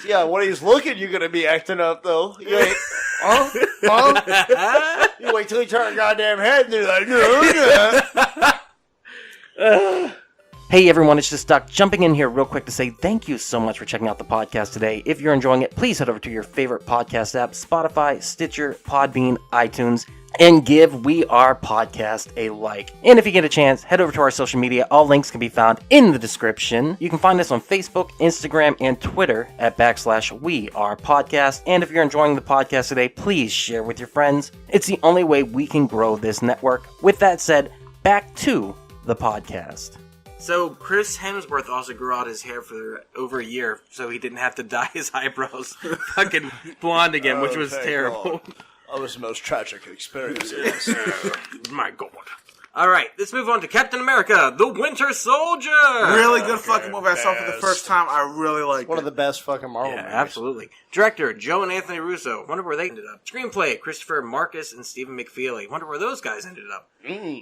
S4: Yeah, when he's looking, you're gonna be acting up though. You ain't, huh? You wait till he turns goddamn head and you're like, no.
S1: Hey everyone, it's just Duck jumping in here real quick to say thank you so much for checking out the podcast today. If you're enjoying it, please head over to your favorite podcast app, Spotify, Stitcher, Podbean, iTunes, and give We Are Podcast a like. And if you get a chance, head over to our social media. All links can be found in the description. You can find us on Facebook, Instagram, and Twitter at /We Are Podcast. And if you're enjoying the podcast today, please share with your friends. It's the only way we can grow this network. With that said, back to the podcast. So Chris Hemsworth also grew out his hair for over a year, so he didn't have to dye his eyebrows fucking blonde again, which was terrible.
S4: That was the most tragic experience.
S1: My God. All right, let's move on to Captain America, the Winter Soldier.
S3: Really good fucking movie. I saw it for the first time. I really liked it.
S4: One of the best fucking Marvel movies.
S1: Absolutely. Director, Joe and Anthony Russo. Wonder where they ended up. Screenplay, Christopher Marcus and Stephen McFeely. Wonder where those guys ended up.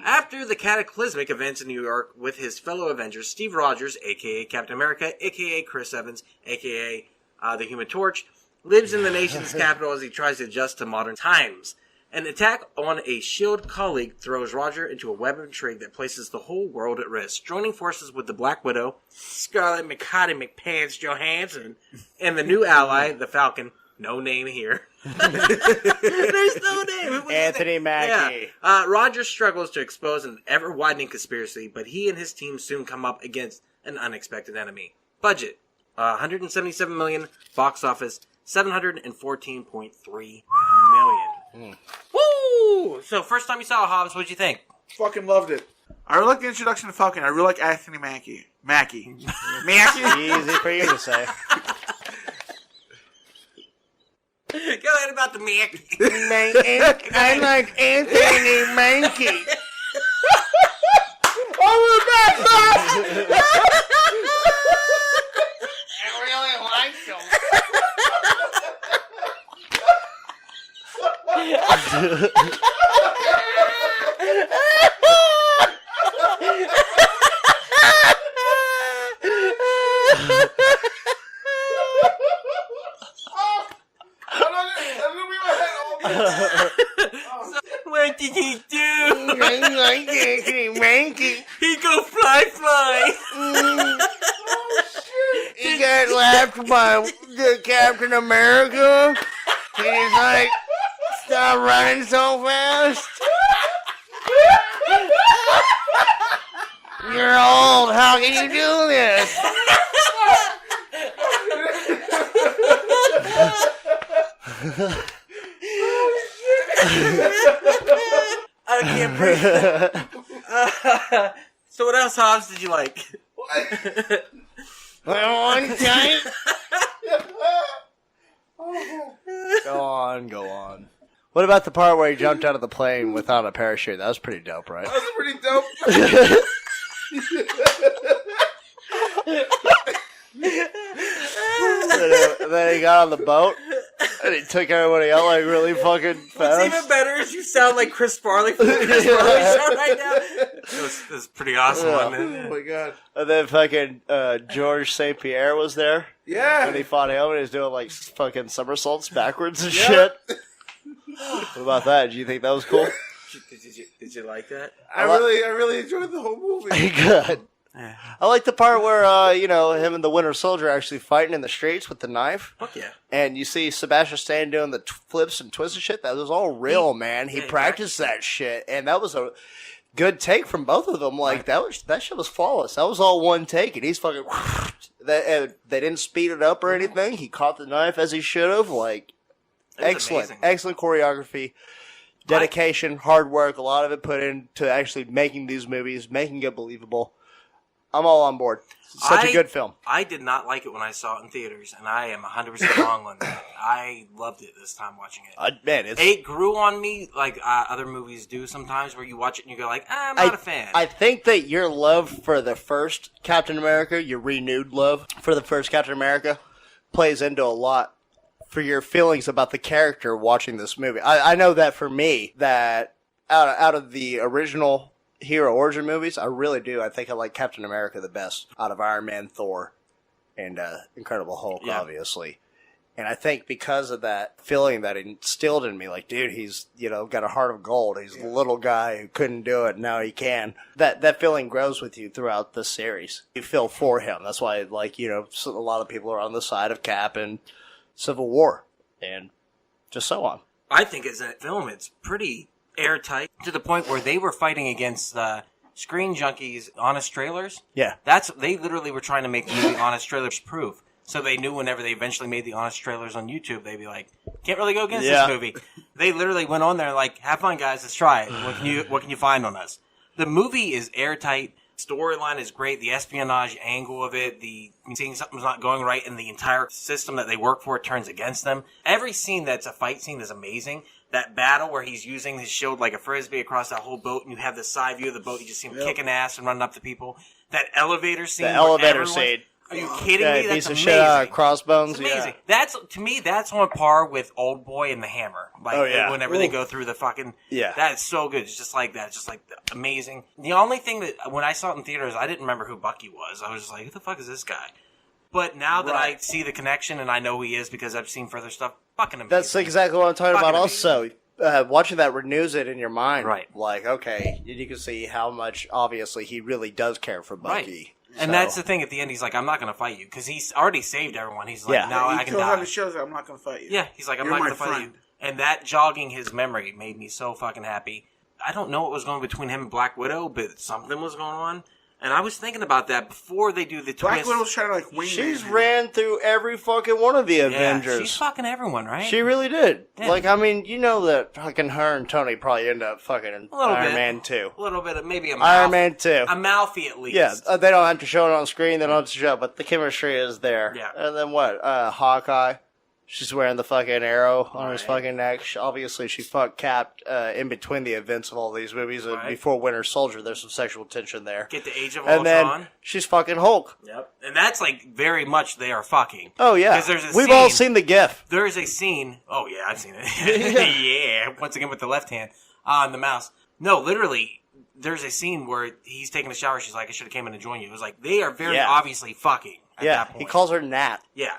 S1: After the cataclysmic events in New York with his fellow Avengers, Steve Rogers, a.k.a. Captain America, a.k.a. Chris Evans, a.k.a. The Human Torch, lives in the nation's capital as he tries to adjust to modern times. An attack on a S.H.I.E.L.D. colleague throws Roger into a web of intrigue that places the whole world at risk. Joining forces with the Black Widow, Scarlet McCotty McPants Johansson, and the new ally, the Falcon, no name here. There's no name.
S4: Anthony Mackie.
S1: Yeah. Roger struggles to expose an ever-widening conspiracy, but he and his team soon come up against an unexpected enemy. Budget, $177 million. Box office, $714.3 million. Woo! So, first time you saw Hobbs, what'd you think?
S3: Fucking loved it. I really like the introduction to Falcon. I really like Anthony Mackie. Mackie.
S4: Easy for you to say.
S1: Go ahead about the Mackie.
S4: I like Anthony Mackie. I really like him.
S1: What did he do?
S4: I like Anthony Mackie.
S1: He go fly.
S4: He got laughed by the Captain America. He's like, stop running so fast. You're old. How can you do this?
S1: I can't breathe. So what else, Hobbs, did you like?
S4: One tight. Go on. What about the part where he jumped out of the plane without a parachute? That was pretty dope, right?
S3: That was pretty dope.
S4: Then he got on the boat and he took everybody out like really fucking fast.
S1: What's even better is you sound like Chris Farley from the Chris Farley show right now. This was pretty awesome, wasn't it?
S3: Oh my god.
S4: And then fucking George St. Pierre was there.
S3: Yeah.
S4: And he fought him and he was doing like fucking somersaults backwards and shit. What about that? Did you think that was cool?
S1: Did you like that?
S3: I really enjoyed the whole movie.
S4: Good. I like the part where, him and the Winter Soldier are actually fighting in the streets with the knife.
S1: Fuck yeah.
S4: And you see Sebastian Stan doing the flips and twists and shit. That was all real, man. He practiced that shit. And that was a good take from both of them. Like, that shit was flawless. That was all one take. And he's fucking... They didn't speed it up or anything. He caught the knife as he should have. Like, excellent. Amazing. Excellent choreography. Dedication, hard work. A lot of it put into actually making these movies, making it believable. I'm all on board. Such a good film.
S1: I did not like it when I saw it in theaters, and I am 100% wrong on that. I loved it this time watching it. It grew on me like other movies do sometimes, where you watch it and you go like, I'm not a fan.
S4: I think that your love for the first Captain America, your renewed love for the first Captain America, plays into a lot for your feelings about the character watching this movie. I know that for me, that out of the original hero origin movies, I really do. I think I like Captain America the best out of Iron Man, Thor, and Incredible Hulk, obviously. And I think because of that feeling that instilled in me, like, dude, he's, got a heart of gold. He's a little guy who couldn't do it, now he can. That feeling grows with you throughout the series. You feel for him. That's why, like, a lot of people are on the side of Cap in Civil War, and just so on.
S1: I think as a film, it's pretty airtight to the point where they were fighting against Screen Junkies Honest Trailers.
S4: Yeah.
S1: They literally were trying to make the movie Honest Trailers proof. So they knew whenever they eventually made the Honest Trailers on YouTube, they'd be like, can't really go against this movie. They literally went on there like, have fun guys, let's try it. What can you find on us? The movie is airtight. Storyline is great. The espionage angle of it, seeing something's not going right and the entire system that they work for turns against them. Every scene that's a fight scene is amazing. that battle where he's using his shield like a frisbee across that whole boat, and you have the side view of the boat. You just see him kicking ass and running up to people. That elevator scene.
S4: The elevator scene.
S1: Are you kidding me? That's amazing.
S4: Shit, crossbones.
S1: It's amazing. That's to me. That's on par with Old Boy and the Hammer. Like whenever they go through the fucking that is so good. It's just like that. It's just like amazing. The only thing that when I saw it in theaters, I didn't remember who Bucky was. I was just like, who the fuck is this guy? But now that I see the connection and I know who he is because I've seen further stuff, fucking amazing.
S4: That's exactly what I'm talking about. Also, watching that renews it in your mind.
S1: Right.
S4: Like, okay, you can see how much obviously he really does care for Bucky.
S1: Right. And that's the thing. At the end, he's like, "I'm not going to fight you," because he's already saved everyone. He's like, "Now I can die."
S3: He shows that I'm not going to fight you.
S1: Yeah, he's like, "I'm not going to fight you." And that jogging his memory made me so fucking happy. I don't know what was going between him and Black Widow, but something was going on. And I was thinking about that before they do the twist.
S3: Black Widow's trying to like wing.
S4: She's ran through every fucking one of the Avengers.
S1: She's fucking everyone, right?
S4: She really did.
S1: Yeah.
S4: Like, I mean, you know that fucking her and Tony probably end up fucking in Iron Man 2.
S1: A little bit of maybe a
S4: Iron Man 2.
S1: A Malfi at least.
S4: Yeah, they don't have to show it on screen. They don't have to show it, but the chemistry is there.
S1: Yeah.
S4: And then what? Hawkeye. She's wearing the fucking arrow on his fucking neck. Obviously, she fucked Cap in between the events of all these movies. And before Winter Soldier, there's some sexual tension there.
S1: Get the Age of
S4: Ultron.
S1: Ultron.
S4: Then she's fucking Hulk.
S1: Yep. And that's like very much they are fucking.
S4: Oh, yeah. We've all seen the GIF.
S1: There's a scene. Oh, yeah, I've seen it. Yeah. Once again with the left hand on the mouse. No, literally, there's a scene where he's taking a shower. She's like, I should have came in to join you. It was like, they are very obviously fucking at that point.
S4: He calls her Nat.
S1: Yeah.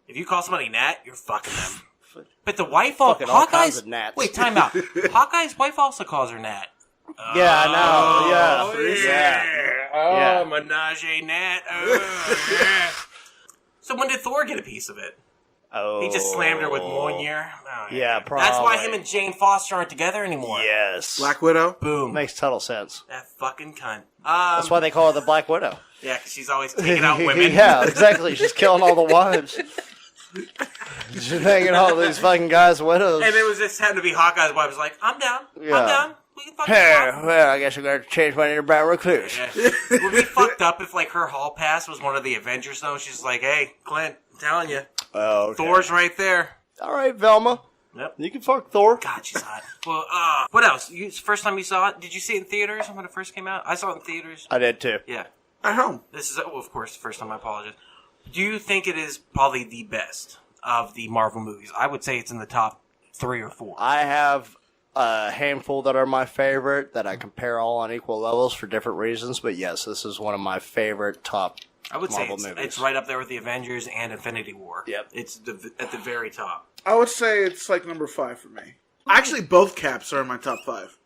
S1: If you call somebody Nat, you're fucking them. But the wife Hawkeye's... Wait, time out. Hawkeye's wife also calls her Nat.
S4: Yeah, I know. Yeah.
S1: Menage a Nat. Yeah. So when did Thor get a piece of it?
S4: Oh.
S1: He just slammed her with Mjolnir. Oh,
S4: yeah, probably.
S1: That's why him and Jane Foster aren't together anymore.
S4: Yes.
S3: Black Widow?
S1: Boom.
S4: Makes total sense.
S1: That fucking cunt.
S4: That's why they call her the Black Widow.
S1: Yeah, because she's always taking out women.
S4: Yeah, exactly. She's killing all the wives. She's hanging all these fucking guys' widows.
S1: And it was just happened to be Hawkeye's wife was like, I'm down.
S4: Yeah.
S1: I'm down. We can fucking
S4: well, I guess I'm going to change my name to Brown Recluse.
S1: Yeah. Would be fucked up if, like, her hall pass was one of the Avengers, though. She's like, hey, Clint, I'm telling you.
S4: Oh, okay.
S1: Thor's right there.
S4: All right, Velma.
S1: Yep.
S4: You can fuck Thor.
S1: God, she's hot. Well, what else? First time you saw it, did you see it in theaters when it first came out? I saw it in theaters.
S4: I did, too.
S1: Yeah.
S3: At home.
S1: This is, of course, the first time. I apologize. Do you think it is probably the best of the Marvel movies? I would say it's in the top 3 or 4.
S4: I have a handful that are my favorite that I compare all on equal levels for different reasons, but yes, this is one of my favorite top
S1: I would
S4: Marvel
S1: say
S4: movies.
S1: It's right up there with the Avengers and Infinity War.
S4: Yep.
S1: It's at the very top.
S3: I would say it's like number 5 for me. Actually, both Caps are in my top 5.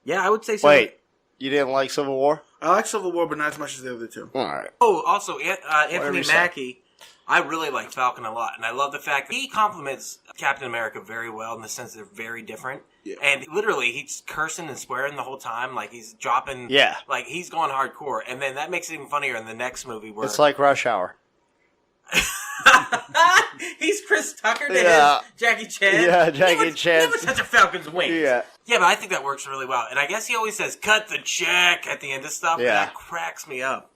S1: Yeah, I would say so.
S4: Wait, you didn't like Civil War?
S3: I like Civil War, but not as much as the other two.
S4: All right.
S1: Oh, also, Anthony Mackie. I really like Falcon a lot, and I love the fact that he compliments Captain America very well in the sense they're very different. Yeah. And literally, he's cursing and swearing the whole time, like he's dropping, like he's going hardcore. And then that makes it even funnier in the next movie where
S4: it's like Rush Hour.
S1: He's Chris Tucker to his Jackie Chan.
S4: Yeah, Jackie Chan.
S1: Never touch a falcon's wings.
S4: Yeah,
S1: but I think that works really well. And I guess he always says "cut the check" at the end of stuff. Yeah, and that cracks me up.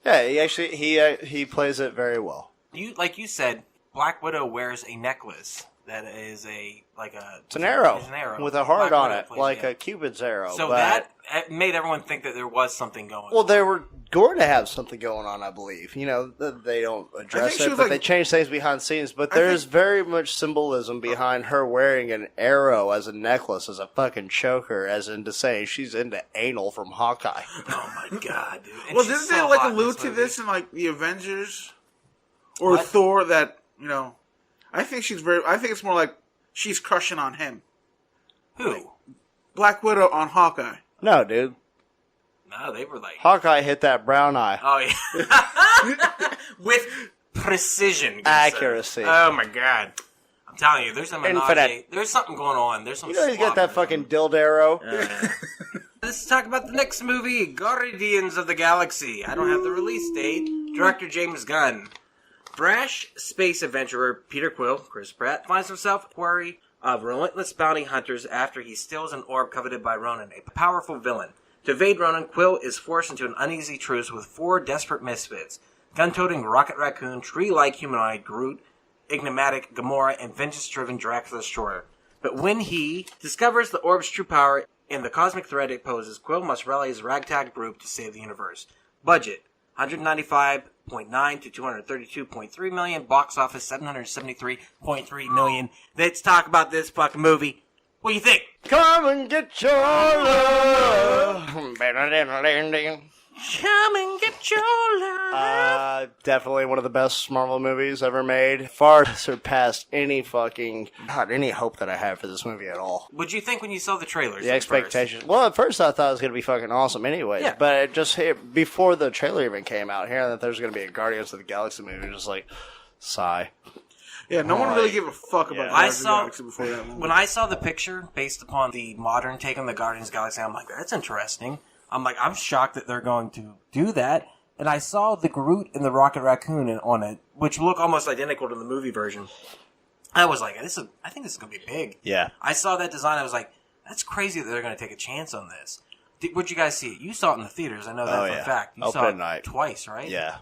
S4: Yeah, he actually he plays it very well.
S1: Like you said, Black Widow wears a necklace that is
S4: it's an arrow with a heart on it, like a Cupid's arrow.
S1: So that made everyone think that there was something going on.
S4: Well, they were going to have something going on, I believe. You know, they don't address it, but they change things behind the scenes. But there's very much symbolism behind her wearing an arrow as a necklace, as a fucking choker, as in to say she's into anal from Hawkeye.
S1: Oh my god, dude! And
S3: well, didn't they allude to this in like the Avengers or Thor? That I think it's more like she's crushing on him.
S1: Who?
S3: Like, Black Widow on Hawkeye.
S4: No, dude.
S1: No, they were like...
S4: Hawkeye hit that brown eye.
S1: Oh, yeah. With precision.
S4: Accuracy.
S1: Oh, my God. I'm telling you, there's a menage. There's something going on. There's some
S4: he's got that fucking dildo.
S1: Let's talk about the next movie, Guardians of the Galaxy. I don't have the release date. Director James Gunn. Brash space adventurer Peter Quill, Chris Pratt, finds himself a quarry of relentless bounty hunters after he steals an orb coveted by Ronan, a powerful villain. To evade Ronan, Quill is forced into an uneasy truce with 4 desperate misfits: gun-toting Rocket Raccoon, tree-like humanoid Groot, enigmatic Gamora, and vengeance-driven Drax the Destroyer. But when he discovers the orb's true power and the cosmic threat it poses, Quill must rally his ragtag group to save the universe. Budget, $195.9 to $232.3 million. Box office, $773.3 million. Let's talk about this fucking movie. What do you think?
S4: Come and get your love.
S1: Come and get your love.
S4: Definitely one of the best Marvel movies ever made. Far surpassed any hope that I had for this movie at all.
S1: What'd you think when you saw the trailers?
S4: The expectations. Well, at first I thought it was going to be fucking awesome anyways.
S1: Yeah.
S4: But it just hit before the trailer even came out, hearing that there's going to be a Guardians of the Galaxy movie, just like, sigh.
S3: Yeah, no one really gave a fuck about Guardians of the Galaxy before that movie.
S1: When I saw the picture based upon the modern take on the Guardians of the Galaxy, I'm like, that's interesting. I'm shocked that they're going to do that. And I saw the Groot and the Rocket Raccoon on it, which look almost identical to the movie version. I was like, I think this is going to be big.
S4: Yeah.
S1: I saw that design. I was like, that's crazy that they're going to take a chance on this. Where'd you guys see it? You saw it in the theaters. I know that for a fact. You saw it
S4: night.
S1: Twice, right?
S4: Yeah.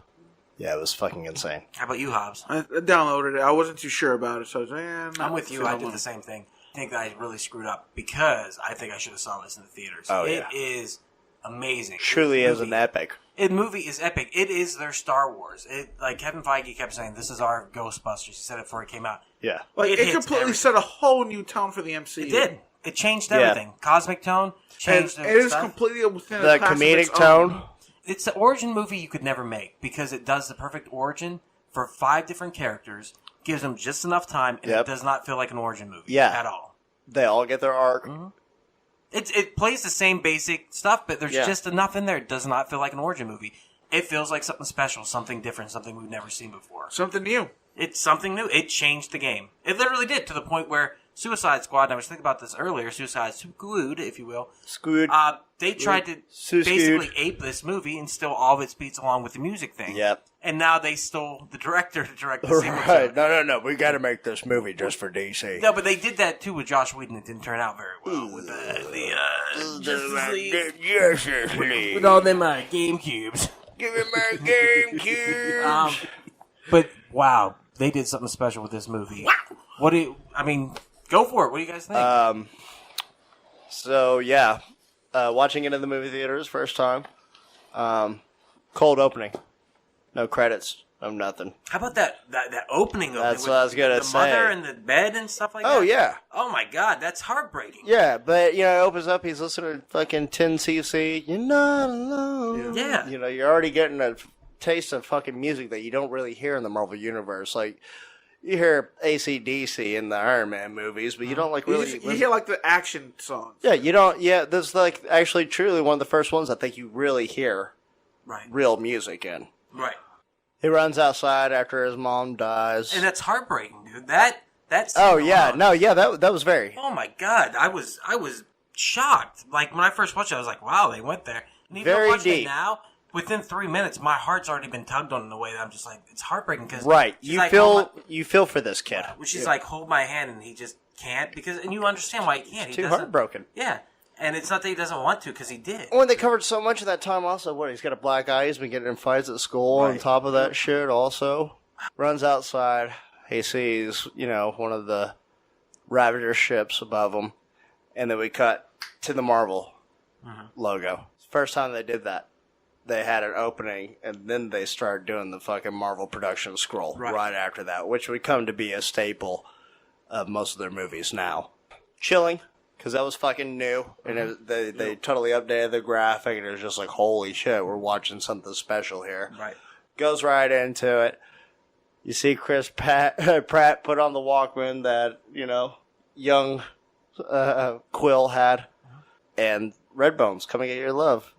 S4: Yeah, it was fucking insane.
S1: How about you, Hobbs?
S3: I downloaded it. I wasn't too sure about it, so I was like,
S1: I'm with you. I did the same thing. I think that I really screwed up because I think I should have saw this in the theaters.
S4: Oh,
S1: It is amazing.
S4: Truly is an epic.
S1: The movie is epic. It is their Star Wars. Like Kevin Feige kept saying, this is our Ghostbusters. He said it before it came out.
S4: Yeah.
S3: Like, it
S1: hits
S3: completely
S1: everything.
S3: set a whole new tone for the MCU.
S1: It did. It changed everything. Cosmic tone changed
S3: And it is
S1: stuff.
S3: completely within
S4: The
S3: a class of
S4: comedic
S3: its own.
S4: tone.
S1: It's the origin movie you could never make because it does the perfect origin for 5 different characters, gives them just enough time, and it does not feel like an origin movie at all.
S4: They all get their arc.
S1: Mm-hmm. It plays the same basic stuff, but there's just enough in there. It does not feel like an origin movie. It feels like something special, something different, something we've never seen before.
S3: Something new.
S1: It's something new. It changed the game. It literally did, to the point where Suicide Squad, and I was thinking about this earlier, Suicide Squad, if you will.
S4: Squid.
S1: They tried to
S4: Suicide.
S1: basically ape this movie and steal all of its beats along with the music thing.
S4: Yep.
S1: And now they stole the director to direct the sequel.
S4: Right. No. We got to make this movie just for DC.
S1: No, but they did that too with Josh Whedon. It didn't turn out very well with the Justice League. With all them GameCubes.
S4: Give me my GameCube.
S1: But wow, they did something special with this movie. What do you? I mean, go for it. What do you guys think?
S4: So yeah, watching it in the movie theaters first time. Cold opening, no credits, no nothing.
S1: How about that opening?
S4: That's
S1: with
S4: what I was gonna say.
S1: The mother and the bed and stuff like that.
S4: Oh yeah.
S1: Oh my god, that's heartbreaking.
S4: Yeah, but it opens up. He's listening to fucking 10cc. You're not alone.
S1: Yeah.
S4: You're already getting a taste of fucking music that you don't really hear in the Marvel universe. Like you hear AC/DC in the Iron Man movies, but you don't really.
S3: You hear like the action songs.
S4: Yeah, you don't. Yeah, this is like actually truly one of the first ones I think you really hear real music in.
S1: Right.
S4: He runs outside after his mom dies.
S1: And that's heartbreaking, dude. That's
S4: oh yeah, no, yeah, that was very.
S1: Oh my god, I was shocked. Like when I first watched it, I was like, wow, they went there. And even
S4: Very
S1: watching
S4: deep.
S1: it now, within 3 minutes, my heart's already been tugged on in a way that I'm just like, it's heartbreaking because
S4: You
S1: like,
S4: feel for this kid.
S1: She's like, hold my hand, and he just can't and you understand why he can't.
S4: He's
S1: he
S4: too
S1: doesn't.
S4: heartbroken.
S1: Yeah. And it's not that he doesn't want to, because he did.
S4: When they covered so much of that time, also, he's got a black eye, he's been getting in fights at school on top of that shit, also. Runs outside, he sees, one of the Ravager ships above him, and then we cut to the Marvel logo. First time they did that, they had an opening, and then they started doing the fucking Marvel production scroll right after that, which would come to be a staple of most of their movies now. Chilling. Because that was fucking new, and they totally updated the graphic, and it was just like, holy shit, we're watching something special here.
S1: Right.
S4: Goes right into it. You see Chris Pratt put on the Walkman that, young Quill had, and Redbone's Coming Get Your Love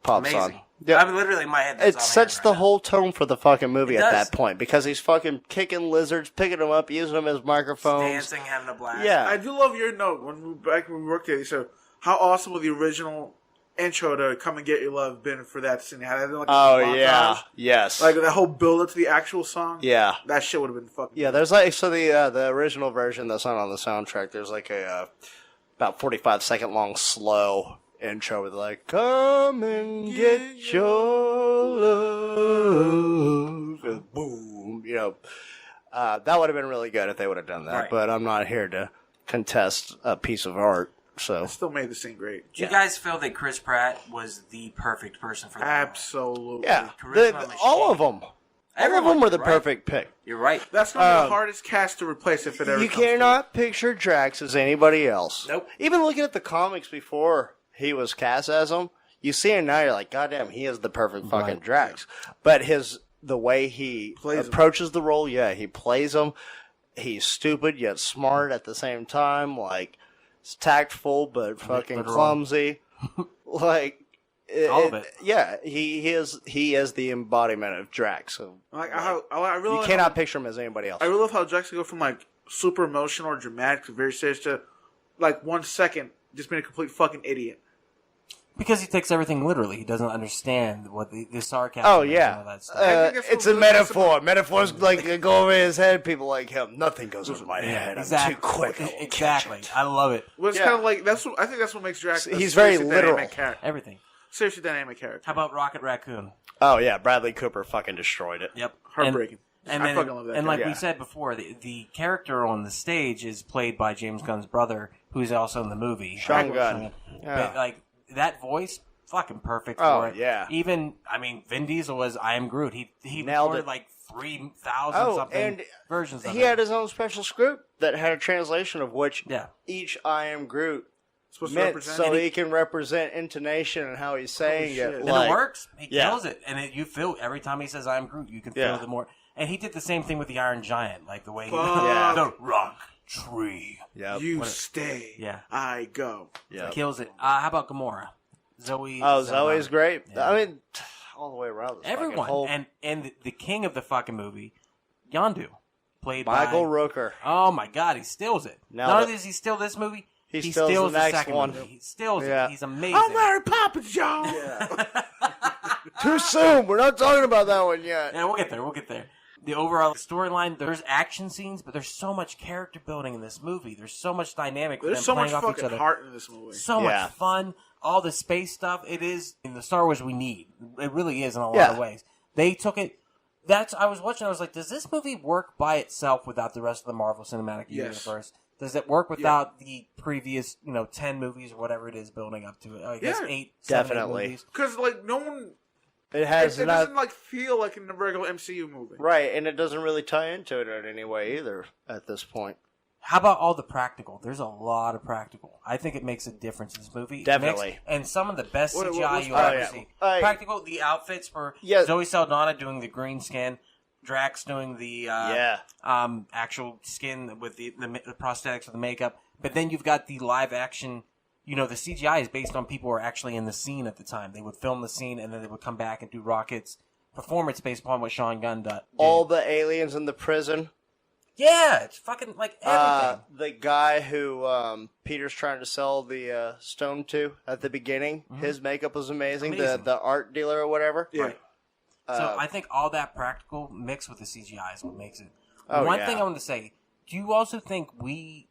S4: pops
S1: Amazing.
S4: on. Yeah.
S1: I mean, literally, in my head, that's
S4: It sets the whole tone for the fucking movie
S1: It
S4: at
S1: does.
S4: that point, because he's fucking kicking lizards, picking them up, using them as microphones.
S1: Dancing, having a blast.
S4: Yeah.
S3: I do love your note when we worked there. So how awesome would the original intro to "Come and Get Your Love" been for that scene? Had it been like a montage?
S4: Yes,
S3: like that whole build up to the actual song.
S4: Yeah,
S3: that shit would have been fucking.
S4: Yeah, there's the original version that's not on the soundtrack. There's like a about 45-second long slow intro with like "Come and get your love," boom. That would have been really good if they would have done that.
S1: Right.
S4: But I'm not here to contest a piece of art. So
S3: It still made the scene great.
S1: Do you guys feel that Chris Pratt was the perfect person for that?
S3: Absolutely.
S4: yeah,
S1: Charisma
S4: all of
S1: machine.
S4: them. All of them were the perfect pick.
S1: You're right.
S3: That's going to be the hardest cast to replace if it ever
S4: You
S3: comes to it.
S4: cannot picture Drax as anybody else.
S1: Nope.
S4: Even looking at the comics before he was cast as him, you see him now, you're like, God damn, he is the perfect fucking Drax. But the way he approaches the role, he plays him. He's stupid yet smart at the same time. Like, it's tactful but fucking clumsy. Like,
S1: all of it.
S4: Yeah, he is the embodiment of Drax. So,
S3: Like, I really
S4: you cannot picture him as anybody else.
S3: I really love how Drax can go from like super emotional or dramatic to very serious to like 1 second just being a complete fucking idiot.
S1: Because he takes everything literally. He doesn't understand what the sarcasm
S4: Oh
S1: is
S4: yeah,
S1: and all that stuff.
S3: that's
S4: it's
S3: what
S4: a
S3: really
S4: metaphor. Metaphors like go over his head. People like him. Nothing goes over my head.
S1: Exactly.
S4: I'm too quick. I won't
S1: Exactly.
S4: catch it.
S1: I love it.
S3: Well, it's kind of like I think that's what makes Drax.
S4: He's
S3: a
S4: very
S3: seriously
S4: literal.
S3: dynamic character.
S1: Everything.
S3: Seriously dynamic character.
S1: How about Rocket Raccoon?
S4: Oh yeah, Bradley Cooper fucking destroyed it.
S1: Yep.
S3: Heartbreaking.
S1: And
S3: I
S1: then,
S3: fucking love that
S1: and like
S3: guy.
S1: we said before, the character on the stage is played by James Gunn's brother, who's also in the movie.
S4: Sean Gunn. Yeah.
S1: But like that voice, fucking perfect
S4: Oh,
S1: for it.
S4: yeah.
S1: Even Vin Diesel was I Am Groot. He
S4: Nailed
S1: recorded
S4: it.
S1: like 3,000
S4: Oh,
S1: something
S4: and
S1: versions of
S4: he
S1: it.
S4: had his own special script that had a translation of which
S1: Yeah.
S4: each I am Groot
S3: Supposed to
S4: meant,
S3: represent.
S4: so he can represent intonation and how he's saying
S3: shit.
S4: it.
S3: And
S1: And it works. He
S4: Yeah.
S1: kills it. And you feel every time he says I am Groot, you can feel
S4: Yeah.
S1: the more. And he did the same thing with the Iron Giant, like the way he
S3: Fuck.
S1: the rock tree.
S4: Yep.
S3: You stay.
S1: Yeah.
S3: I go.
S4: Yep.
S1: Kills it. How about Gamora? Zoe.
S4: Oh, Zoe's great.
S1: Yeah.
S4: I mean, all the way around. This
S1: Everyone.
S4: fucking whole
S1: And the king of the fucking movie, Yondu, played
S4: Michael
S1: by...
S4: Rooker.
S1: Oh my god, he steals it.
S4: Now
S1: Not
S4: that-
S1: only does he steal this movie,
S4: He
S1: he
S4: steals
S1: steals
S4: the
S1: the
S4: next
S1: second
S4: one.
S1: movie. He steals
S4: Yeah.
S1: it. He's amazing.
S3: I'm Mary Poppins, y'all.
S4: Too soon. We're not talking about that one yet.
S1: Yeah, we'll get there. We'll get there. The overall storyline, there's action scenes, but there's so much character building in this movie. There's so much dynamic with
S3: There's
S1: them
S3: so much
S1: playing off each
S3: fucking
S1: other.
S3: heart in this movie.
S1: So
S4: Yeah.
S1: much fun. All the space stuff. It is in the Star Wars we need. It really is in a lot
S4: Yeah.
S1: of ways. They took it. I was watching. I was like, does this movie work by itself without the rest of the Marvel Cinematic
S3: Yes.
S1: Universe? Does it work without the previous, 10 movies or whatever it is building up to it? I guess
S3: Yeah.
S1: 8, 7, 8
S4: Definitely.
S1: movies.
S3: Because like no one,
S4: It has
S3: it
S4: not
S3: doesn't like feel like in a regular MCU movie.
S4: right, and it doesn't really tie into it in any way either at this point.
S1: How about all the practical? There's a lot of practical. I think it makes a difference in this movie.
S4: Definitely.
S1: And some of the best
S3: What-
S1: CGI
S3: what's
S1: you'll ever
S4: practical?
S1: see.
S4: Oh, yeah.
S1: Practical, the outfits for
S4: Yeah.
S1: Zoe Saldana doing the green skin, Drax doing the actual skin with the prosthetics or the makeup. But then you've got the live action. The CGI is based on people who are actually in the scene at the time. They would film the scene and then they would come back and do Rocket's performance based upon what Sean Gunn did.
S4: All the aliens in the prison.
S1: Yeah, it's fucking like everything.
S4: The guy who Peter's trying to sell the stone to at the beginning, his makeup was amazing.
S1: Amazing.
S4: The art dealer or whatever.
S3: Yeah.
S1: Right. So I think all that practical mixed with the CGI is what makes it.
S4: Oh,
S1: One
S4: yeah.
S1: thing I want to say: do you also think we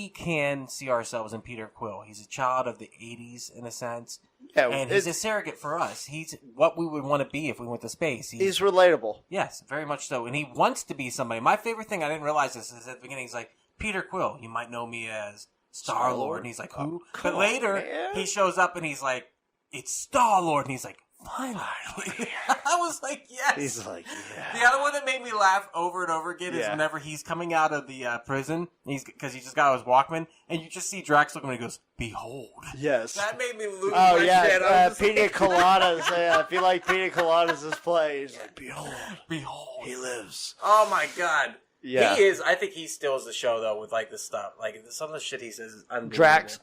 S1: can see ourselves in Peter Quill? He's a child of the '80s in a sense,
S4: Yeah,
S1: and he's a surrogate for us. He's what we would want to be if we went to space.
S4: he's relatable.
S1: Yes, very much so, and he wants to be somebody. My favorite thing, I didn't realize this, is at the beginning. He's like, Peter Quill. You might know me as Star-Lord, and he's like, who? But later
S4: man.
S1: he shows up and he's like, it's Star-Lord, and he's like, finally. I was like, yes.
S4: He's like, yeah.
S1: The other one that made me laugh over and over again is
S4: Yeah.
S1: whenever he's coming out of the prison, because he just got his Walkman, and you just see Drax looking and he goes, behold.
S4: Yes.
S1: That made me lose
S4: Oh
S1: my
S4: yeah,
S1: shit. I was just
S4: Pina
S1: like,
S4: Coladas. Yeah, if you like Pina Coladas' play, he's like, behold,
S1: behold.
S4: he lives.
S1: Oh my god.
S4: Yeah.
S1: He is. I think he steals the show though with like this stuff. Like some of the shit he says is unbelievable.
S4: Drax.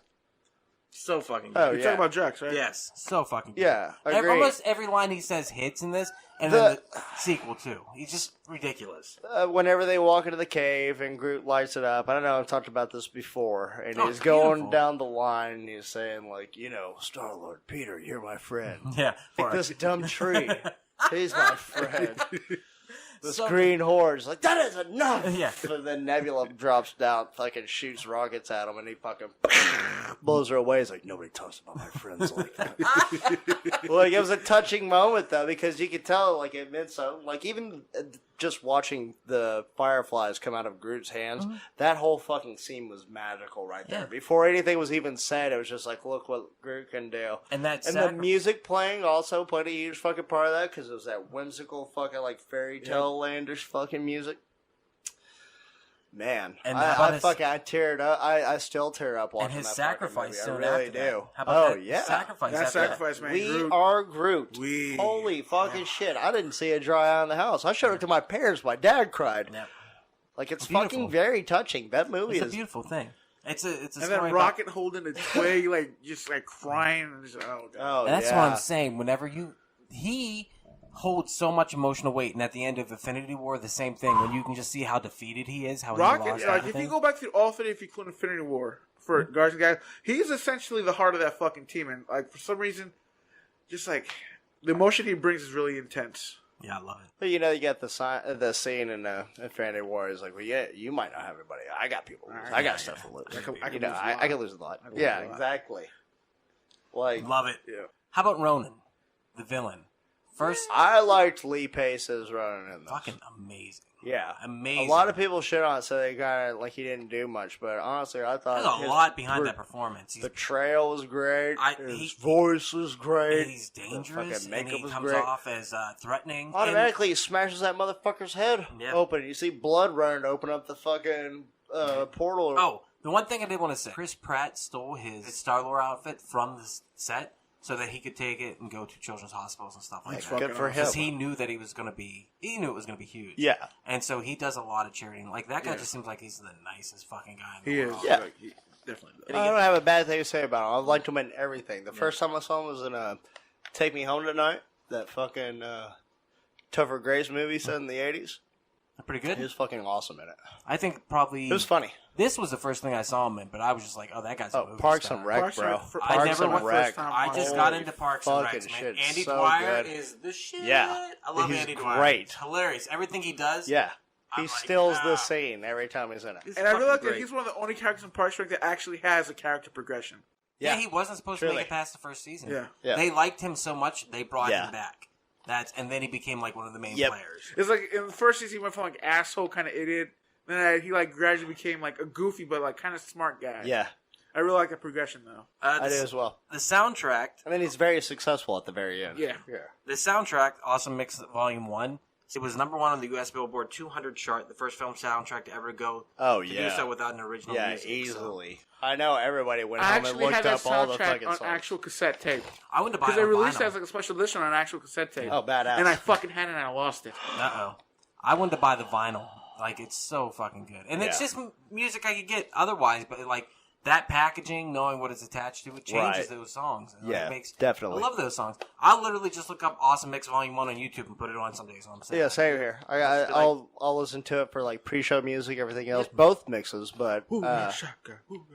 S1: So fucking good.
S4: Oh
S3: You're
S4: yeah.
S3: talking about Drax, right?
S1: Yes. So fucking good.
S4: Yeah, agreed.
S1: Almost every line he says hits in this, and then the sequel too. He's just ridiculous.
S4: Whenever they walk into the cave and Groot lights it up, I don't know, I've talked about this before, and
S1: Oh,
S4: he's going
S1: beautiful.
S4: down the line and he's saying, like, Star-Lord, Peter, you're my friend.
S1: Yeah.
S4: Like this dumb tree. He's my friend. This
S1: So-
S4: green horse, like, that is enough!
S1: Yeah.
S4: But then Nebula drops down, fucking shoots rockets at him, and he fucking blows her away. He's like, nobody talks about my friends like that. Like, it was a touching moment, though, because you could tell, like, it meant so. Like, even just watching the fireflies come out of Groot's hands, that whole fucking scene was magical right there.
S1: Yeah.
S4: Before anything was even said, it was just like, look what Groot can do.
S1: And
S4: the music playing also played a huge fucking part of that, because it was that whimsical fucking, like, fairy tale landish fucking music. Man,
S1: And
S4: I teared up. I still tear up watching
S1: and his
S4: that
S1: sacrifice.
S4: fucking movie.
S1: Soon
S4: I really
S1: after
S4: do.
S1: that. How about that
S4: yeah,
S1: sacrifice?
S3: That
S1: after that?
S3: sacrifice, man.
S4: We
S3: Groot.
S4: are Groot.
S3: We.
S4: Holy fucking shit! I didn't see a dry eye in the house. I showed it to my parents. My dad cried.
S1: Yeah.
S4: Like, it's
S1: Beautiful.
S4: fucking very touching. That movie
S1: It's a
S4: is
S1: beautiful thing. It's a
S3: And
S1: story
S3: then
S1: about-
S3: Rocket holding a twig, like just like crying. And just, oh god.
S4: Oh,
S1: That's
S4: yeah.
S1: what I'm saying. Whenever he holds so much emotional weight, and at the end of Infinity War, the same thing. When you can just see how defeated he is, how he
S3: Rocket,
S1: lost
S3: like
S1: everything.
S3: if you go back through all three, if you include Infinity War for Guardians of the Galaxy, he's essentially the heart of that fucking team. And like for some reason, just like the emotion he brings is really intense.
S1: Yeah, I love it.
S4: But you know, you get the scene in Infinity War is like, well, yeah, you might not have everybody. I got people to lose. I got stuff to lose.
S3: I can
S4: You know,
S3: lose a lot.
S4: I can lose a lot.
S3: I can lose
S4: Yeah,
S3: a lot.
S4: exactly. Like,
S1: Love it.
S3: Yeah.
S1: How about Ronan, the villain? First,
S4: I liked Lee Pace's running in this.
S1: fucking amazing.
S4: Yeah.
S1: Amazing.
S4: A lot of people shit on it, so they kind of, like, he didn't do much, but honestly, I thought
S1: There's a
S4: his
S1: lot behind that performance.
S4: The trail was great. His
S1: he-
S4: voice was great.
S1: And he's
S4: The
S1: dangerous,
S4: fucking
S1: and
S4: makeup
S1: he
S4: was
S1: comes
S4: great.
S1: off as threatening.
S4: Automatically, he smashes that motherfucker's head
S1: Yeah.
S4: open. You see blood running to open up the fucking portal.
S1: Oh, the one thing I did want to say: Chris Pratt stole his Star-Lord outfit from the set so that he could take it and go to children's hospitals and stuff like
S3: That's
S1: that.
S3: fucking
S4: good for him.
S1: Because he knew that he was going to be. He knew it was going to be huge.
S4: Yeah.
S1: And so he does a lot of charity. Like that guy
S3: Yeah.
S1: just seems like he's the nicest fucking guy in the
S3: He is.
S1: world.
S4: Yeah.
S3: Like, he definitely does.
S4: I don't have a bad thing to say about him. I've liked him in everything. The first time I saw him was in Take Me Home Tonight, that fucking Topher Grace movie set in the 80s.
S1: Pretty
S4: He
S1: good.
S4: was fucking awesome in it.
S1: I think probably
S4: It was funny.
S1: this was the first thing I saw him in, but I was just like, oh, that guy's a
S4: Oh,
S1: movie
S4: Parks
S1: star.
S4: and Rec,
S3: Parks and
S4: bro.
S3: Rec- I
S4: Parks
S1: never
S4: and
S1: went
S4: Rec.
S3: first time.
S1: I just got
S3: Holy
S1: into Parks and Rec,
S4: fucking
S1: man.
S4: shit,
S1: Andy
S4: so
S1: Dwyer
S4: good.
S1: is the shit.
S4: Yeah.
S1: I love
S4: He's
S1: Andy Dwyer.
S4: great.
S1: It's hilarious. Everything he does.
S4: Yeah. He
S1: I'm like,
S4: steals the
S1: ah.
S4: scene every time he's in it.
S1: It's
S3: And I
S1: fucking
S3: realized that
S1: great.
S3: he's one of the only characters in Parks and Rec that actually has a character progression.
S1: Yeah, he wasn't supposed to
S4: Truly.
S1: make it past the first season.
S3: Yeah.
S4: Yeah.
S1: They liked him so much they brought
S4: Yeah.
S1: him back. And then he became like one of the main
S4: Yep.
S1: players.
S3: It's like in the first season, he went from like asshole kind of idiot. Then he like gradually became like a goofy but like kind of smart guy.
S4: Yeah.
S3: I really like the progression though.
S1: The,
S4: I do as well.
S1: The soundtrack,
S4: And then he's very successful at the very end.
S3: Yeah.
S4: Yeah.
S1: the soundtrack, Awesome Mix Volume 1, it was number 1 on the U.S. Billboard 200 chart, the first film soundtrack to ever go
S4: Oh,
S1: to
S4: yeah.
S1: do so without an original
S4: Yeah,
S1: music.
S4: easily. I know everybody went
S3: I
S4: home and
S3: actually
S4: looked
S3: had that
S4: up all the
S3: soundtrack
S4: fucking
S3: on
S4: songs.
S3: actual cassette tape
S1: I went to buy
S3: because
S1: it
S3: they
S1: on
S3: released it
S1: vinyl.
S3: as like a special edition on actual cassette tape.
S4: Oh, badass.
S3: And I fucking had it and I lost it.
S1: Uh-oh. I wanted to buy the vinyl. Like, it's so fucking good. And it's
S4: Yeah.
S1: just music I could get otherwise, but like, that packaging, knowing what it's attached to, it changes
S4: Right.
S1: those songs. And
S4: Yeah,
S1: it makes,
S4: definitely.
S1: I love those songs. I'll literally just look up Awesome Mix Volume 1 on YouTube and put it on some days. So
S4: Yeah, same here. I'll listen to it for like pre-show music, everything else, both mixes, but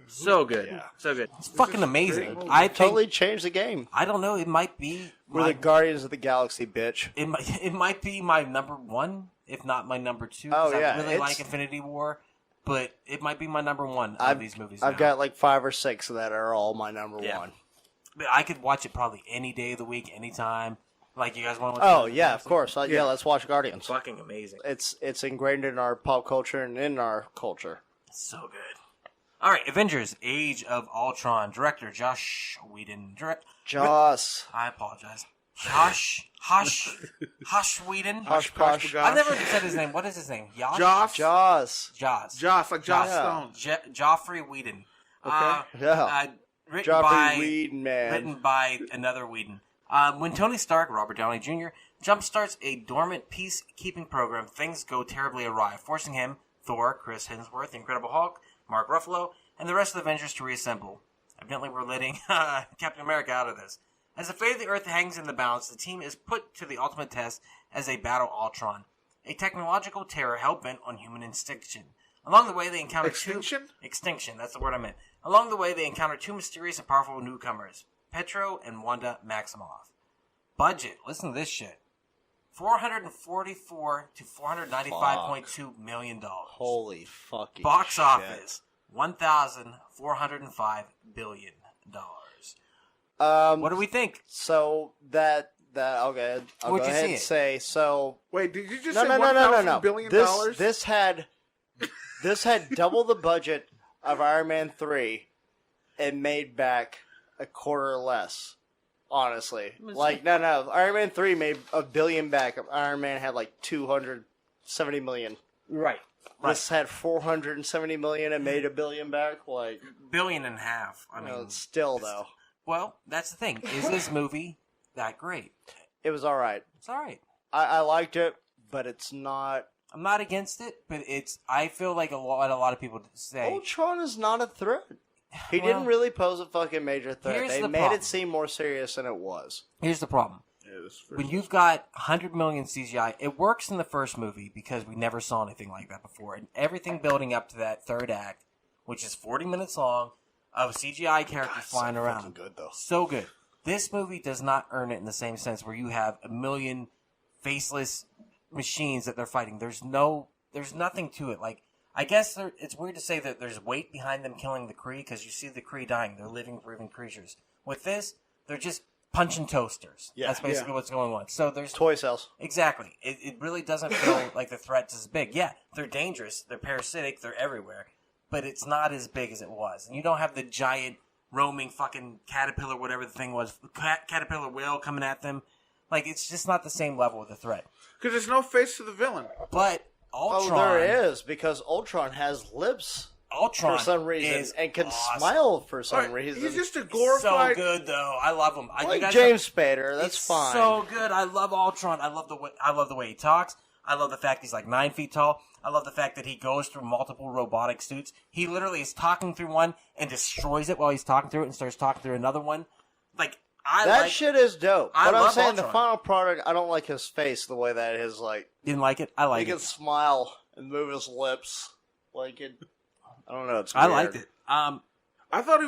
S1: So good.
S4: Yeah.
S1: So good. It's fucking amazing.
S3: great.
S1: I think,
S4: totally changed the game.
S1: I don't know, it might be
S4: We're
S1: my,
S4: the Guardians of the Galaxy, bitch.
S1: it might be my number 1, if not my number 2.
S4: Oh,
S1: 'cause
S4: yeah,
S1: I really
S4: it's-
S1: like Infinity War, but it might be my number 1 of these movies.
S4: I've
S1: now.
S4: got like 5 or 6 that are all my number
S1: Yeah.
S4: 1.
S1: But I could watch it probably any day of the week, anytime. Like, you guys want to watch
S4: Oh
S1: it?
S4: yeah, of course. Yeah, let's watch Guardians.
S1: Fucking amazing.
S4: It's ingrained in our pop culture and in our culture.
S1: So good. All right, Avengers: Age of Ultron. Director Josh Whedon.
S4: Joss.
S1: I apologize. Josh Whedon.
S4: Hush Posh.
S1: I've never said his name. What is his name?
S3: Joss.
S4: Joss.
S3: Joss, like Joss
S4: Yeah.
S3: Stone.
S1: Joffrey Whedon.
S4: Yeah.
S1: Written
S4: Joffrey
S1: by
S4: Whedon, man.
S1: Written by another Whedon. When Tony Stark, Robert Downey Jr., jumpstarts a dormant peacekeeping program, things go terribly awry, forcing him, Thor, Chris Hemsworth, the Incredible Hulk, Mark Ruffalo, and the rest of the Avengers to reassemble. Evidently, we're letting Captain America out of this. As the fate of the Earth hangs in the balance, the team is put to the ultimate test as they battle Ultron, a technological terror hell-bent on human extinction. Along the way, they encounter Extinction, that's the word I meant. Along the way, they encounter 2 mysterious and powerful newcomers, Petro and Wanda Maximoff. Budget, listen to this shit. $444 to $495.2 million.
S4: Holy fucking
S1: Box
S4: shit.
S1: office, $1,405 billion. What do we think?
S4: So that I'll go ahead. I'll
S1: What'd
S4: go
S1: you
S4: ahead
S1: see
S4: and
S1: it?
S4: say so.
S3: Wait, did you just
S4: No,
S3: say
S4: no, no,
S3: $1,000
S4: no, no,
S3: billion?
S4: This had double the budget of Iron Man 3 and made back a quarter less. Honestly, like no, Iron Man 3 made $1 billion back. Iron Man had like 270 million.
S1: Right.
S4: This had 470 million and made $1 billion back. Like
S1: $1.5 billion. I mean,
S4: still though,
S1: well, that's the thing. Is this movie that great?
S4: it was all right.
S1: It's all right.
S4: I liked it, but it's not.
S1: I'm not against it, but I feel like a lot of people say.
S4: Ultron is not a threat. He
S1: Well,
S4: didn't really pose a fucking major threat.
S1: here's
S4: They
S1: the
S4: made
S1: problem.
S4: it seem more serious than it was.
S1: Here's the problem. When you've got 100 million CGI, it works in the first movie because we never saw anything like that before. And everything building up to that third act, which is 40 minutes long, of CGI characters flying
S4: so
S1: around.
S4: fucking good, though.
S1: So good. This movie does not earn it in the same sense where you have a million faceless machines that they're fighting. There's nothing to it. Like, I guess it's weird to say that there's weight behind them killing the Kree because you see the Kree dying. They're living, breathing creatures. With this, they're just punching toasters.
S4: Yeah.
S1: That's basically what's going on. So there's
S4: Toy cells.
S1: exactly. It really doesn't feel like the threat's as big. Yeah, they're dangerous. They're parasitic. They're everywhere. But it's not as big as it was. And you don't have the giant roaming fucking caterpillar, whatever the thing was, caterpillar whale coming at them. Like, it's just not the same level of the threat.
S3: Because there's no face to the villain.
S1: But Ultron...
S4: Oh, there is, because Ultron has lips
S1: Ultron
S4: for some reason
S1: is
S4: and can
S1: awesome.
S4: smile for some
S3: Alright,
S4: reason.
S3: he's just a
S1: He's
S3: glorified...
S1: so good, though. I love him.
S4: like James Spader, that's
S1: He's
S4: fine.
S1: so good. I love Ultron. I love the way he talks. I love the fact he's like 9 feet tall. I love the fact that he goes through multiple robotic suits. He literally is talking through one and destroys it while he's talking through it and starts talking through another one. Like,
S4: that shit is dope.
S1: I
S4: But I'm
S1: love
S4: saying
S1: Ultron.
S4: the final product, I don't like his face the way that his, like...
S1: Didn't like it? I like
S4: he
S1: it.
S4: can smile and move his lips. Like it... I don't know, it's
S1: I
S4: weird.
S1: liked it.
S3: I thought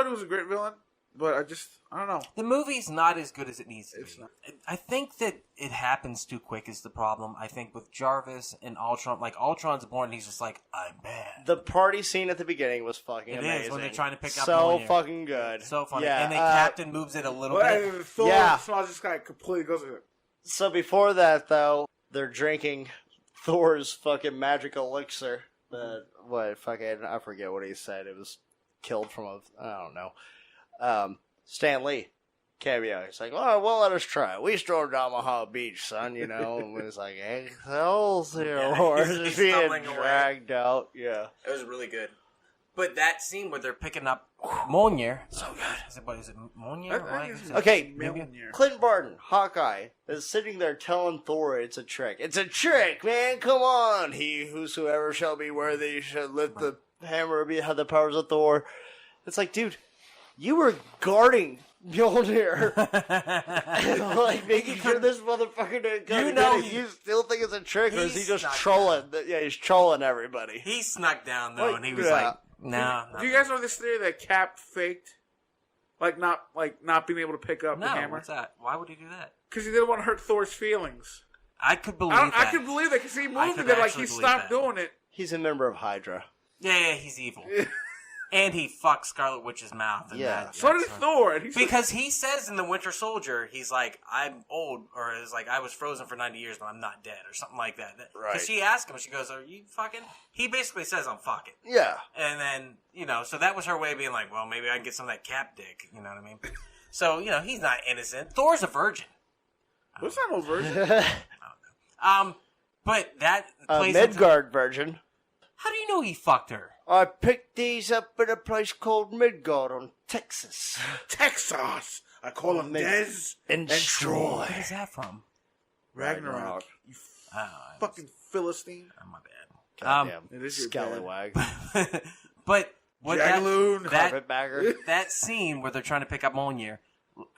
S3: he was a great villain, but I don't know.
S1: The movie's not as good as it needs to
S3: It's
S1: be.
S3: not.
S1: I think that it happens too quick is the problem. I think with Jarvis and Ultron, like Ultron's born and he's just like, I'm bad.
S4: The party scene at the beginning was fucking
S1: It is,
S4: amazing.
S1: when they're trying to pick up
S4: so
S1: Mjolnir.
S4: fucking good.
S1: So funny.
S4: Yeah,
S1: And the captain moves it a little
S3: But
S1: bit.
S3: Thor
S4: Yeah.
S3: smiles just kind of completely goes...
S4: So before that, though, they're drinking Thor's fucking magic elixir. I forget what he said. It was killed from I don't know. Stan Lee cameo. He's like, oh, well, let us try. We strolled down Omaha Beach, son, you know. And it's like, Excelsior.
S1: Yeah, he's
S4: Just being
S1: stumbling away.
S4: dragged out. Yeah.
S1: It was really good. But that scene where they're picking up Mjolnir. So good. Is it Mjolnir?
S3: I think it's
S4: Okay,
S3: Mjolnir.
S4: Clint Barton, Hawkeye, is sitting there telling Thor it's a trick. It's a trick, man! Come on! He whosoever shall be worthy should lift the hammer, have the powers of Thor. It's like, dude, you were guarding Mjolnir. Like, making sure this motherfucker didn't come.
S1: You know
S4: you still think it's a trick, or is he
S1: He's
S4: just
S1: not-
S4: trolling? Yeah, he's trolling everybody.
S1: He snuck down, though,
S4: Like,
S1: and he was
S4: yeah.
S1: like, no.
S3: Do you guys know this theory that Cap faked? Not being able to pick up the
S1: No,
S3: hammer?
S1: what's that? Why would he do that?
S3: Because he didn't want to hurt Thor's feelings.
S1: I could believe
S3: I
S1: that.
S3: could believe that because he
S1: I
S3: moved
S1: could
S3: it, like
S1: actually
S3: he
S1: believe
S3: stopped
S1: that.
S3: doing it.
S4: He's a member of Hydra.
S1: Yeah, he's evil. And he fucked Scarlet Witch's mouth. And
S4: Yeah.
S1: that,
S3: So did
S1: that's-
S3: Thor. And he's
S1: Because he says in The Winter Soldier, he's like, I'm old, or it's like, I was frozen for 90 years, but I'm not dead, or something like that.
S4: Right.
S1: Because she asked him, she goes, are you fucking? He basically says, I'm fucking.
S4: Yeah.
S1: And then, so that was her way of being like, well, maybe I can get some of that Cap dick, you know what I mean? So, he's not innocent. Thor's a virgin.
S3: What's that old version?
S1: But that
S4: A
S1: plays into-
S4: Midgard virgin.
S1: How do you know he fucked her?
S4: I picked these up at a place called Midgard on Texas.
S3: Texas. I call him Dez
S4: And
S1: What
S4: Troy.
S1: is that from?
S3: Ragnarok. You fucking Philistine.
S1: Oh, my bad.
S4: Goddamn.
S3: It is your
S4: Scallywag.
S1: But what
S3: Jagaloon.
S1: that
S4: Carpetbagger.
S1: that scene where they're trying to pick up Mjolnir,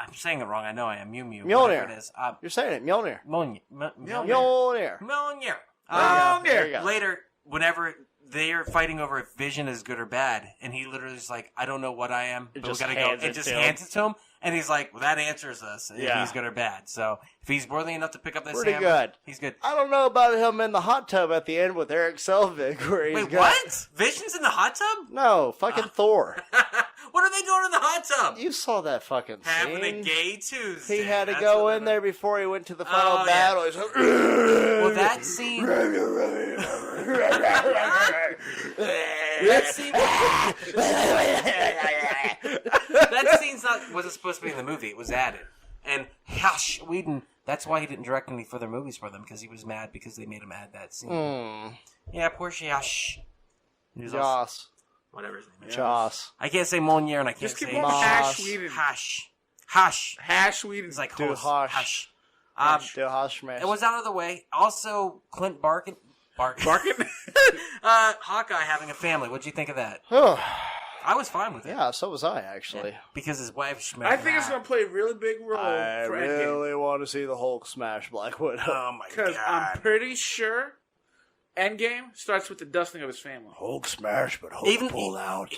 S1: I'm saying it wrong. I know I am. Mew Mew.
S4: Mjolnir.
S1: whatever it is.
S4: You're saying it. Mjolnir.
S1: Mjolnir. Mjolnir.
S4: Mjolnir.
S1: Mjolnir.
S4: There you go.
S1: Later, whenever they're fighting over if Vision is good or bad, and he literally is like, I don't know what I am, but we gotta go. It just hands it to him, and he's like, well, that answers us if he's good or bad. So if he's worthy enough to pick up this hammer,
S4: good.
S1: He's good.
S4: I don't know about him in the hot tub at the end with Eric Selvig, where he's
S1: what? Vision's in the hot tub?
S4: No, fucking Thor.
S1: What are they doing in the hot tub?
S4: You saw that fucking
S1: Having
S4: scene.
S1: a gay Tuesday.
S4: He had to go in there before he went to the final battle. He's like,
S1: well, that scene... that scene's wasn't supposed to be in the movie. It was added. And Hush Whedon, that's why he didn't direct any further movies for them, because he was mad because they made him add that scene. Yeah, poor Hush.
S4: Joss.
S1: Whatever his name is.
S4: Joss.
S1: I can't say Monier, and I can't
S3: Just keep
S1: say
S3: on Hash Whedon.
S1: Hush.
S3: Hash Whedon.
S1: It's like
S4: Do
S1: Hush.
S4: Do Hush, man.
S1: It was out of the way. Also, Clint Barkin.
S3: Barkin?
S1: Hawkeye having a family. What'd you think of that? I was fine with it.
S4: Yeah, so was I, actually.
S1: Yeah, because his wife...
S3: I think it's going to play a really big role
S4: I
S3: for Endgame.
S4: really want to see the Hulk smash Black Widow.
S1: Oh, my God.
S3: Because I'm pretty sure Endgame starts with the dusting of his family.
S4: Hulk smash, but Hulk pull out.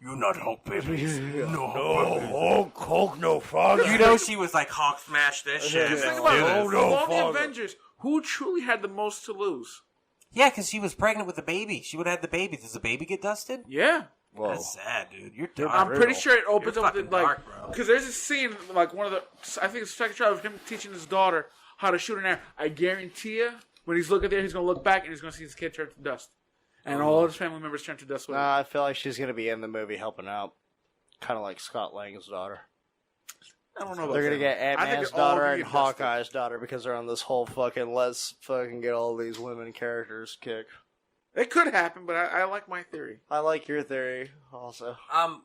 S1: You're not Hulk, baby.
S4: No, Hulk, no father.
S1: You know she was like, Hulk smash this shit.
S3: Just think about it.
S4: Oh,
S3: Of
S4: no,
S3: all the
S4: father.
S3: Avengers, who truly had the most to lose?
S1: Yeah, because she was pregnant with the baby. She would have had the baby. Does the baby get dusted?
S3: Yeah.
S4: Whoa.
S1: That's sad, dude. You're dark.
S3: I'm pretty sure it opens
S1: You're
S3: up with,
S1: fucking
S3: like,
S1: dark, bro.
S3: because there's a scene, like one of the, I think it's the second trial of him teaching his daughter how to shoot an arrow. I guarantee you, when he's looking there, he's going to look back and he's going to see his kid turn to dust. And all his family members turn to dust with him.
S4: I feel like she's going to be in the movie helping out. Kind of like Scott Lang's daughter.
S3: I don't know about
S4: They're going to
S3: that.
S4: get
S3: I think
S4: Ant-Man's
S3: they're all
S4: daughter
S3: gonna
S4: and
S3: get dusted.
S4: Hawkeye's daughter because they're on this whole fucking let's fucking get all these women characters kick.
S3: It could happen, but I like my theory.
S4: I like your theory also.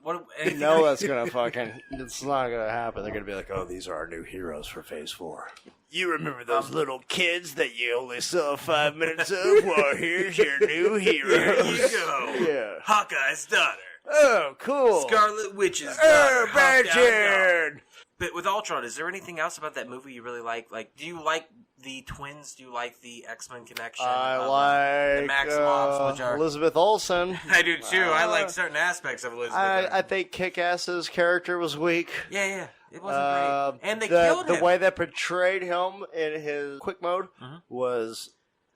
S1: What?
S4: You know that's going to fucking... It's not going to happen. They're going to be like, oh, these are our new heroes for Phase 4. You remember those little kids that you only saw 5 minutes of? Well, here's your new hero.
S1: There you go.
S4: Yeah.
S1: Hawkeye's daughter.
S4: Oh, cool.
S1: Scarlet Witch's daughter.
S4: Oh,
S1: Hawkeye's daughter.
S4: Bridget!
S1: But with Ultron, is there anything else about that movie you really like? Like, do you like the twins? Do you like the X-Men connection?
S4: I
S1: the
S4: like
S1: Maximoffs, which are...
S4: Elizabeth Olsen.
S1: I do too. I like certain aspects of Elizabeth.
S4: I think Kick-Ass's character was weak.
S1: Yeah. It wasn't great. And they killed him.
S4: The way they portrayed him in his quick mode was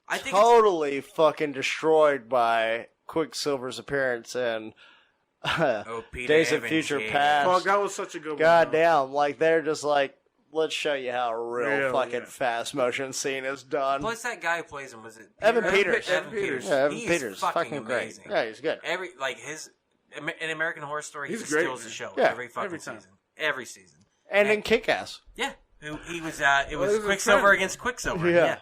S1: I think
S4: totally fucking destroyed by Quicksilver's appearance in
S1: Peter
S4: Days of
S1: Evans,
S4: Future
S1: yeah.
S4: Past.
S3: Fuck, that was such a good one.
S4: Goddamn, like they're just like, let's show you how a real
S3: Real,
S4: fucking
S3: yeah.
S4: fast motion scene is done.
S1: Plus, that guy who plays him, was it
S4: Evan Peters.
S1: Evan Peters.
S4: Yeah, Evan
S1: He's
S4: Peters,
S1: fucking
S4: great.
S1: amazing.
S4: Yeah, he's good.
S1: In American Horror Story, he
S3: He's
S1: just
S3: great,
S1: steals the
S3: man.
S1: show
S4: Yeah,
S1: every fucking
S3: every time.
S1: season. Every season.
S4: And in Kick-Ass.
S1: Yeah. It was
S3: it was a
S1: Quicksilver
S3: trend.
S1: against Quicksilver.
S4: Yeah.
S1: Yeah.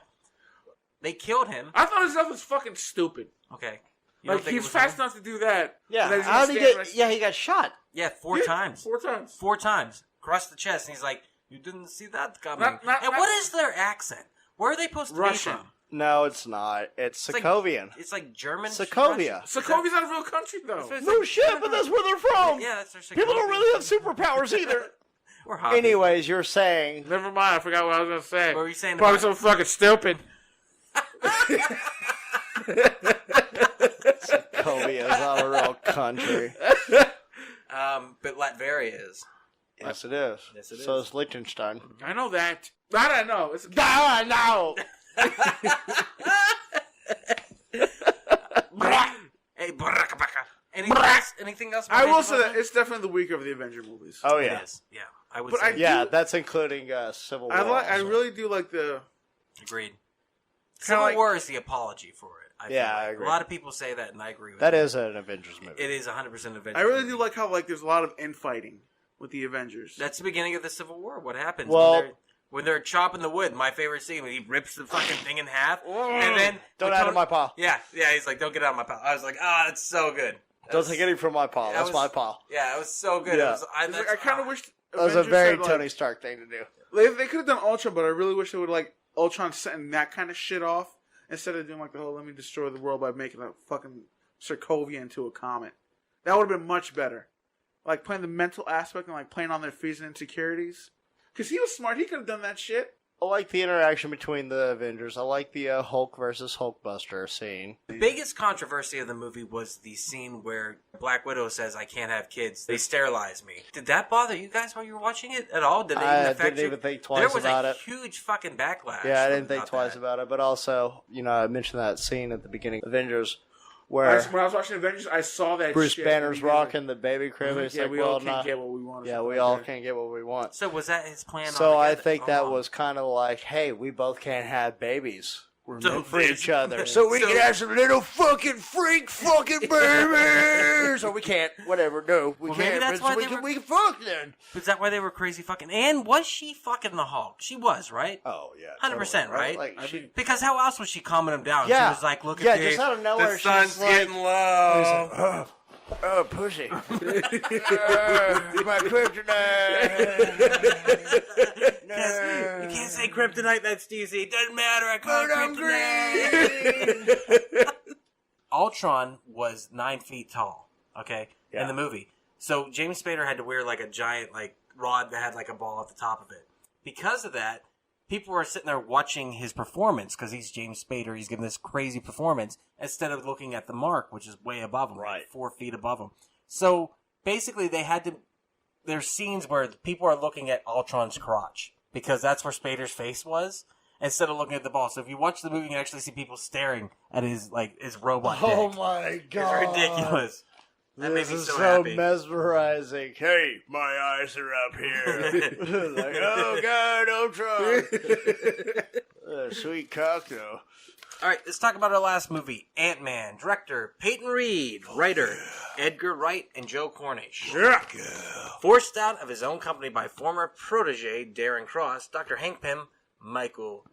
S1: They killed him.
S3: I thought his stuff was fucking stupid.
S1: Okay. You don't
S3: Like,
S1: think it
S3: he's
S1: was
S3: fast
S1: him?
S3: enough to do that.
S4: Yeah,
S3: And then he's
S4: how
S3: gonna
S4: did he
S3: stand
S4: get?
S3: right-
S4: Yeah, he got shot.
S1: Yeah, 4
S3: Yeah,
S1: times.
S3: 4 times.
S1: 4 times. Across the chest. And he's like, you didn't see that coming.
S3: Not-
S1: and what is their accent? Where are they supposed to
S3: Russian.
S1: be from?
S4: No, it's not. It's
S1: It's like-
S4: Sokovian.
S1: It's like German.
S4: Sokovia.
S1: Russian?
S3: Sokovia's not a real country, though.
S1: It's
S4: No
S1: like-
S4: shit, but that's where they're from.
S1: Yeah, that's their
S4: People don't
S1: Sokovia.
S4: really have superpowers either.
S1: Or hobby.
S4: Anyways, you're saying
S3: Never mind, I forgot what I was going to say.
S1: What were you saying
S3: Probably
S1: about-
S3: so fucking stupid.
S4: Sokovia is not a real country.
S1: But Latveria is.
S4: Yes, it is.
S1: Yes, it
S4: So
S1: is.
S4: is Liechtenstein.
S3: I know that. That I know. It's
S4: No.
S1: Hey, anything else?
S3: I will say that it's definitely the weaker of the Avenger movies.
S4: Oh
S1: It
S4: yeah,
S1: is. Yeah, I would
S3: But
S1: say.
S3: I-
S4: yeah.
S3: do-
S4: That's including Civil War.
S3: I
S4: also.
S3: really do like the.
S1: Agreed. Civil
S3: like-
S1: War is the apology for it. I feel
S4: Yeah,
S1: like.
S4: I agree.
S1: A lot of people say that, and I agree with
S4: That
S1: that.
S4: is an Avengers movie.
S1: It is 100% Avengers.
S3: I really do
S1: movie.
S3: like how like there's a lot of infighting with the Avengers.
S1: That's the beginning of the Civil War. What happens
S4: Well-
S1: when they're chopping the wood? My favorite scene when he rips the fucking thing in half, and then
S4: Don't
S1: when
S4: add
S1: Tony-
S4: in my pile.
S1: Yeah. He's like, "Don't get out of my pile." I was like, "Ah, that's so good."
S4: Don't take any from my pile.
S1: That
S4: That's
S1: was-
S4: my pile.
S1: Yeah, it was so good.
S4: Yeah.
S1: It was,
S3: It's like, I kind of wish
S4: That was a
S3: Avengers
S4: very
S3: had, like,
S4: Tony Stark thing to do.
S3: They could have done Ultron, but I really wish they would like Ultron setting that kind of shit off instead of doing like the whole "let me destroy the world" by making a fucking Sokovia into a comet. That would have been much better. Like playing the mental aspect and like playing on their fears and insecurities. Because he was smart, he could have done that shit.
S4: I like the interaction between the Avengers. I like the Hulk versus Hulkbuster scene.
S1: The biggest controversy of the movie was the scene where Black Widow says, "I can't have kids. They sterilize me." Did that bother you guys while you were watching it at all? Did it even affect
S4: didn't
S1: you?
S4: even think twice about
S1: There
S4: it.
S1: was a huge fucking backlash.
S4: Yeah, I didn't think twice
S1: that.
S4: about it. But also, I mentioned that scene at the beginning of Avengers
S3: When
S4: where
S3: I was watching Avengers, I saw that
S4: Bruce
S3: shit.
S4: Banner's
S3: And he was
S4: rocking the baby crib.
S3: like,
S4: It's
S3: yeah,
S4: like,
S3: we all can't get what we want.
S4: Yeah, we all can't get what we want.
S1: So was that his plan?
S4: So I
S1: altogether?
S4: think that
S1: Oh.
S4: was kind of like, hey, we both can't have babies. We're
S1: So
S4: meant for
S1: this-
S4: each other. So we
S1: so-
S4: can have some little fucking freak fucking babies! Or we can't. Whatever, no. We
S1: Well,
S4: can't.
S1: maybe that's
S4: but
S1: why
S4: we
S1: they
S4: can,
S1: were-
S4: we can fuck then.
S1: Was that why they were crazy fucking? And was she fucking the Hulk? She was, right?
S4: Oh, yeah.
S1: 100%, right?
S4: Like, she,
S1: Because how else was she calming him down?
S4: Yeah.
S1: She was like, "Look
S4: Yeah,
S1: at this.
S4: just out of nowhere,
S1: The
S4: she's
S1: sun's
S4: like-
S1: getting low."
S4: oh, pussy. My kryptonite.
S1: You can't say kryptonite. That's DC. It doesn't matter. I call it
S4: But I'm
S1: kryptonite. Ultron was 9 feet tall. Okay, in
S4: Yeah.
S1: the movie. So James Spader had to wear like a giant like rod that had like a ball at the top of it. Because of that, people were sitting there watching his performance because he's James Spader. He's giving this crazy performance instead of looking at the mark, which is way above him,
S4: Right.
S1: like 4 feet above him. So basically, they had to. There's scenes where people are looking at Ultron's crotch because that's where Spader's face was instead of looking at the ball. So if you watch the movie, you can actually see people staring at his robot dick.
S4: Oh my god.
S1: It's ridiculous. That made
S4: This
S1: me
S4: is
S1: so
S4: so
S1: happy.
S4: mesmerizing. Hey, my eyes are up here. Like, oh god, Ultron. Sweet cock though.
S1: All right, let's talk about our last movie, Ant-Man. Director, Peyton Reed. Writer, Edgar Wright and Joe Cornish. Forced out of his own company by former protege Darren Cross, Dr. Hank Pym, Michael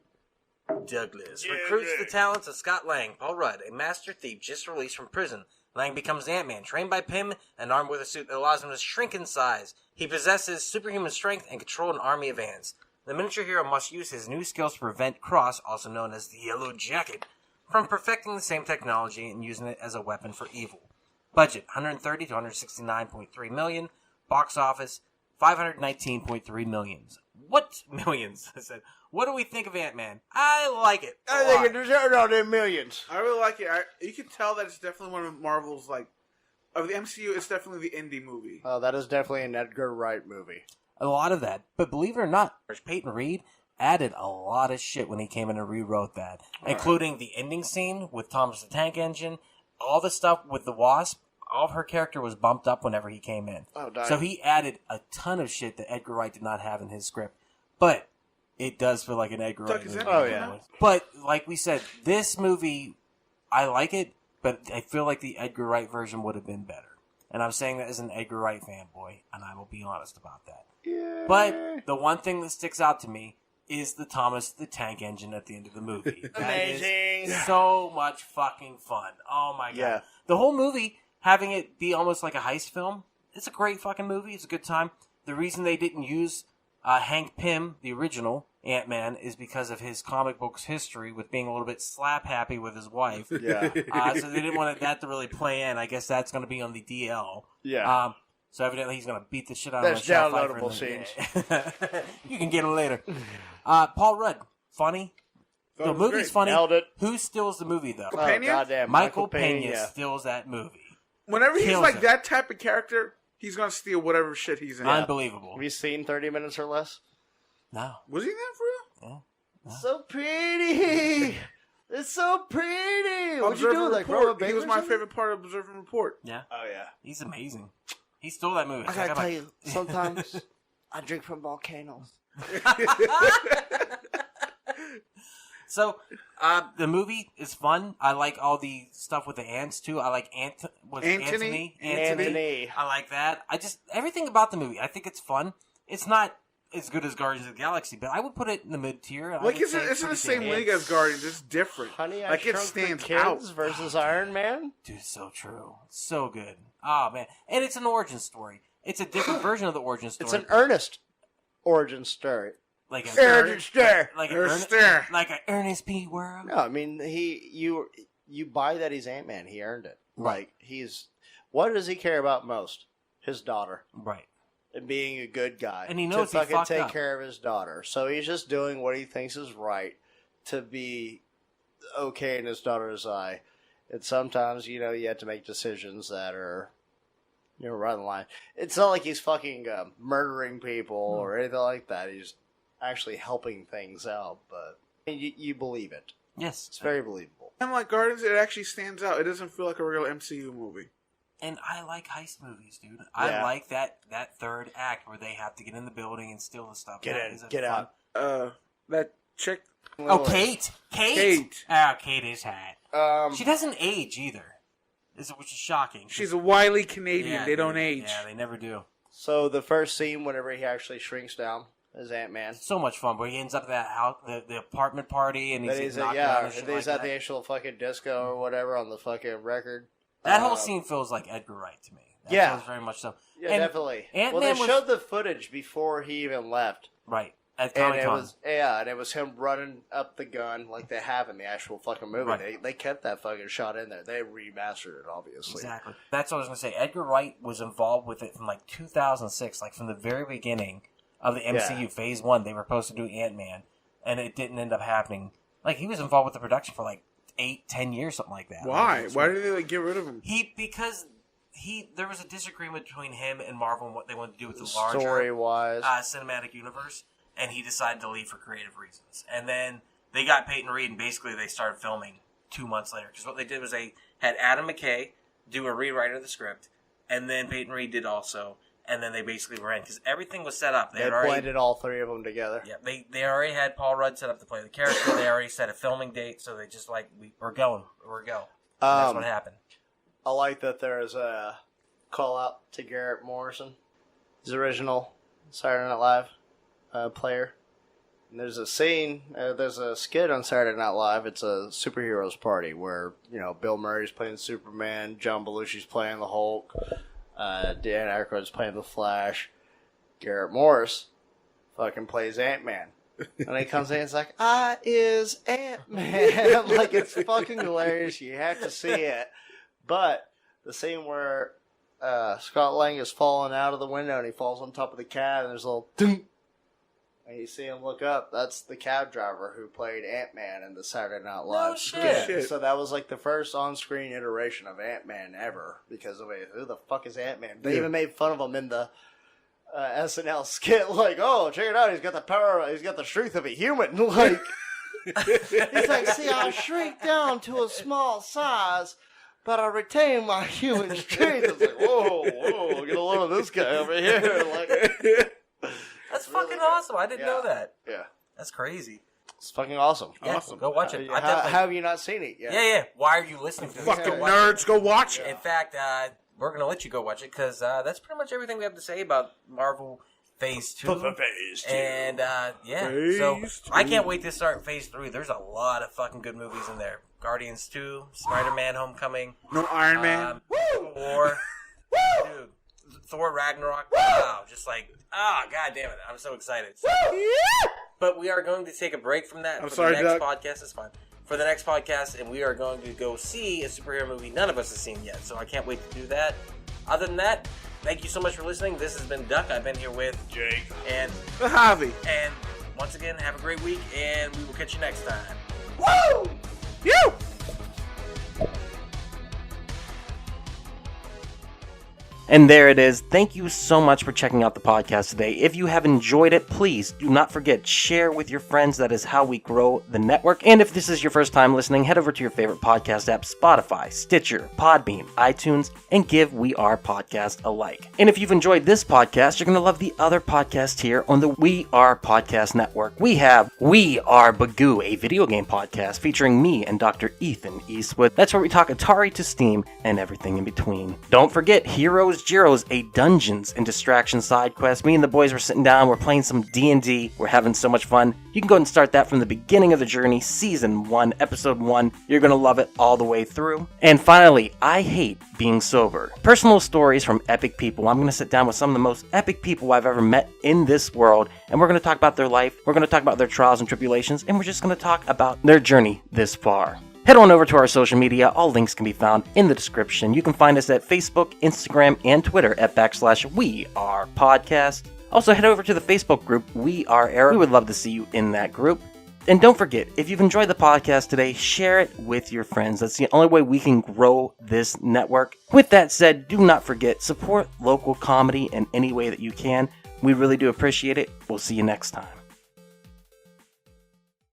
S1: Douglas recruits the talents of Scott Lang, Paul Rudd, a master thief just released from prison. Lang becomes Ant-Man, trained by Pym and armed with a suit that allows him to shrink in size. He possesses superhuman strength and control an army of ants. The miniature hero must use his new skills to prevent Cross, also known as the Yellow Jacket, from perfecting the same technology and using it as a weapon for evil. Budget, $130 to $169.3 million. Box office, $519.3 million. What millions? I said. What do we think of Ant-Man? I like it.
S4: I think it deserved all them millions.
S3: I really like it. You can tell that it's definitely one of Marvel's, like, of the MCU, it's definitely the indie movie.
S4: Oh, that is definitely an Edgar Wright movie.
S1: A lot of that. But believe it or not, Peyton Reed added a lot of shit when he came in and rewrote that, including the ending scene with Thomas the Tank Engine, all the stuff with the Wasp. All of her character was bumped up whenever he came in.
S4: Oh, nice.
S1: So he added a ton of shit that Edgar Wright did not have in his script. But it does feel like an Edgar Wright movie.
S4: Oh, yeah.
S1: But like we said, this movie, I like it, but I feel like the Edgar Wright version would have been better. And I'm saying that as an Edgar Wright fanboy, and I will be honest about that.
S4: Yeah.
S1: But the one thing that sticks out to me is the Thomas the Tank Engine at the end of the movie. That is
S4: Amazing.
S1: so much fucking fun. Oh my god.
S4: Yeah.
S1: The whole movie, having it be almost like a heist film, it's a great fucking movie. It's a good time. The reason they didn't use Hank Pym, the original Ant-Man, is because of his comic books history with being a little bit slap happy with his wife.
S4: Yeah.
S1: So they didn't want that to really play in. I guess that's going to be on the DL.
S4: Yeah.
S1: So evidently he's going to beat the shit out
S4: There's
S1: of Michelle Pfeiffer.
S4: downloadable scenes.
S1: You can get it later. Paul Rudd, funny.
S3: Thought
S1: The
S3: it was
S1: movie's
S3: great.
S1: funny.
S4: Nailed it.
S1: Who steals the movie though?
S3: Pena?
S4: Oh, goddamn.
S1: Michael
S4: Pena.
S1: Pena steals that movie.
S3: Whenever he's
S1: Kills
S3: like
S1: it.
S3: that type of character, he's gonna steal whatever shit he's in.
S1: Unbelievable.
S4: Have you seen 30 Minutes or Less?
S1: No.
S3: Was he in that for real?
S4: So pretty. It's so pretty. What'd you
S3: Observe
S4: do?
S3: and
S4: Like
S3: Report.
S4: roll a baby
S3: He was
S4: or
S3: my
S4: something?
S3: favorite part of Observe and Report.
S1: Yeah.
S4: Oh yeah.
S1: He's amazing. He stole that movie.
S4: I gotta tell you, sometimes I drink from volcanoes.
S1: So, the movie is fun. I like all the stuff with the ants too. I like Anthony.
S4: Anthony.
S1: I like that. Everything about the movie. I think it's fun. It's not as good as Guardians of the Galaxy, but I would put it in the mid tier.
S3: Like it's in the same league as Guardians. It's different.
S4: Honey, I
S3: like it
S4: Shrunk
S3: stands
S4: the Kids
S3: out.
S4: versus Iron Man.
S1: Dude, it's so true. It's so good. Oh man, and it's an origin story. It's a different version of the origin story.
S4: It's an earnest origin story.
S1: like
S4: Origin story.
S1: like
S3: There's
S1: an
S3: there.
S1: like an Ernest P. World.
S4: No, I mean you buy that he's Ant-Man. He earned it.
S1: Right.
S4: Like what does he care about most? His daughter.
S1: Right.
S4: and being a good guy.
S1: And he knows
S4: to
S1: he
S4: fucking
S1: fucked
S4: take
S1: up.
S4: care of his daughter. So he's just doing what he thinks is right to be okay in his daughter's eye. And sometimes, you have to make decisions that are, right on the line. It's not like he's fucking murdering people or anything like that. He's actually helping things out, but you believe it.
S1: Yes.
S4: It's very believable.
S3: And like Guardians, it actually stands out. It doesn't feel like a real MCU movie.
S1: And I like heist movies, dude. I like that third act where they have to get in the building and steal the stuff.
S4: Get
S1: That
S4: in,
S1: is a
S4: get
S1: fun-
S4: out.
S3: That chick.
S1: Oh, Kate.
S3: Kate.
S1: Oh, Kate is hot. She doesn't age either, which is shocking.
S3: She's a wily Canadian.
S1: Yeah,
S3: they don't
S1: dude.
S3: age.
S1: Yeah, they never do.
S4: So the first scene, whenever he actually shrinks down, is Ant-Man.
S1: So much fun, but he ends up at that house, the apartment party, and he's knocked out and shit
S4: he's
S1: like
S4: at the actual fucking disco or whatever on the fucking record.
S1: That whole scene feels like Edgar Wright to me. That
S4: Yeah.
S1: feels very much so.
S4: Yeah,
S1: And
S4: definitely.
S1: Ant-Man
S4: Well, they
S1: was-
S4: showed the footage before he even left.
S1: Right. At
S4: And
S1: Comic-Con.
S4: it was him running up the gun like they have in the actual fucking movie.
S1: Right.
S4: They kept that fucking shot in there. They remastered it, obviously.
S1: Exactly. That's what I was going to say. Edgar Wright was involved with it from like 2006, like from the very beginning of the MCU.
S4: Yeah.
S1: Phase 1, they were supposed to do Ant-Man, and it didn't end up happening. Like, he was involved with the production for like 8-10 years, something like that.
S3: Why?
S1: Like,
S3: Why did they get rid of him?
S1: Because there was a disagreement between him and Marvel and what they wanted to do with the larger
S4: Story-wise.
S1: cinematic universe, and he decided to leave for creative reasons. And then they got Peyton Reed, and basically they started filming 2 months later. Because what they did was they had Adam McKay do a rewrite of the script, and then Peyton Reed did also, and then they basically ran because everything was set up.
S4: They blended all three of them together.
S1: Yeah, they already had Paul Rudd set up to play the character. They already set a filming date, so they just we're going. And that's what happened.
S4: I like that there is a call out to Garrett Morrison, his original Saturday Night Live player. And there's a scene, there's a skit on Saturday Night Live. It's a superheroes party where Bill Murray's playing Superman, John Belushi's playing the Hulk, Dan Aykroyd's playing the Flash, Garrett Morris fucking plays Ant-Man. And he comes in and it's like, I is Ant-Man. Like, it's fucking hilarious. You have to see it. But the scene where Scott Lang is falling out of the window and he falls on top of the cab and there's a little ding, and you see him look up. That's the cab driver who played Ant-Man in the Saturday Night Live skit.
S3: Shit.
S4: So that was like the first on-screen iteration of Ant-Man ever because of it. Who the fuck is Ant-Man? They even made fun of him in the SNL skit, like, oh, check it out, he's got the power, he's got the strength of a human. Like, he's like, see, I shrink down to a small size, but I retain my human strength. It's like, whoa, get a load of this guy over here. Like,
S1: That's fucking awesome. I didn't know that.
S4: Yeah.
S1: That's crazy.
S4: It's fucking awesome.
S1: Yeah, go watch it.
S4: How have you not seen it yet?
S1: Yeah. Why are you listening to this?
S3: Fucking
S1: Go watch
S3: nerds, go watch
S1: it.
S3: it.
S1: In fact, we're going to let you go watch it because that's pretty much everything we have to say about Marvel Phase 2.
S4: Phase 2.
S1: And,
S3: Phase
S1: so
S3: 2.
S1: I can't wait to start Phase 3. There's a lot of fucking good movies in there. Guardians 2, Spider-Man Homecoming.
S3: No Iron Man.
S1: Civil War. Dude, Thor Ragnarok. Wow, just like, god damn it. I'm so excited. But we are going to take a break from that
S3: I'm
S1: for
S3: sorry,
S1: the next
S3: Doug.
S1: podcast. It's fine. For the next podcast, and we are going to go see a superhero movie none of us have seen yet. So I can't wait to do that. Other than that, thank you so much for listening. This has been Duck. I've been here with
S4: Jake
S1: and
S3: The Javi.
S1: And once again, have a great week, and we will catch you next time.
S3: Woo! You!
S1: And there it is. Thank you so much for checking out the podcast today. If you have enjoyed it, please do not forget, share with your friends. That is how we grow the network. And if this is your first time listening, head over to your favorite podcast app, Spotify, Stitcher, Podbean, iTunes, and give We Are Podcast a like. And if you've enjoyed this podcast, you're going to love the other podcast here on the We Are Podcast Network. We have We Are Bagu, a video game podcast featuring me and Dr. Ethan Eastwood. That's where we talk Atari to Steam and everything in between. Don't forget, Heroes Gyros, a Dungeons and Distractions side quest. Me and the boys were sitting down, we're playing some D&D, we're having so much fun. You can go ahead and start that from the beginning of the journey, Season 1, Episode 1. You're going to love it all the way through. And finally, I hate being sober. Personal stories from epic people. I'm going to sit down with some of the most epic people I've ever met in this world, and we're going to talk about their life, we're going to talk about their trials and tribulations, and we're just going to talk about their journey this far. Head on over to our social media. All links can be found in the description. You can find us at Facebook, Instagram, and Twitter at /WeArePodcast. Also, head over to the Facebook group, We Are Error. We would love to see you in that group. And don't forget, if you've enjoyed the podcast today, share it with your friends. That's the only way we can grow this network. With that said, do not forget, support local comedy in any way that you can. We really do appreciate it. We'll see you next time.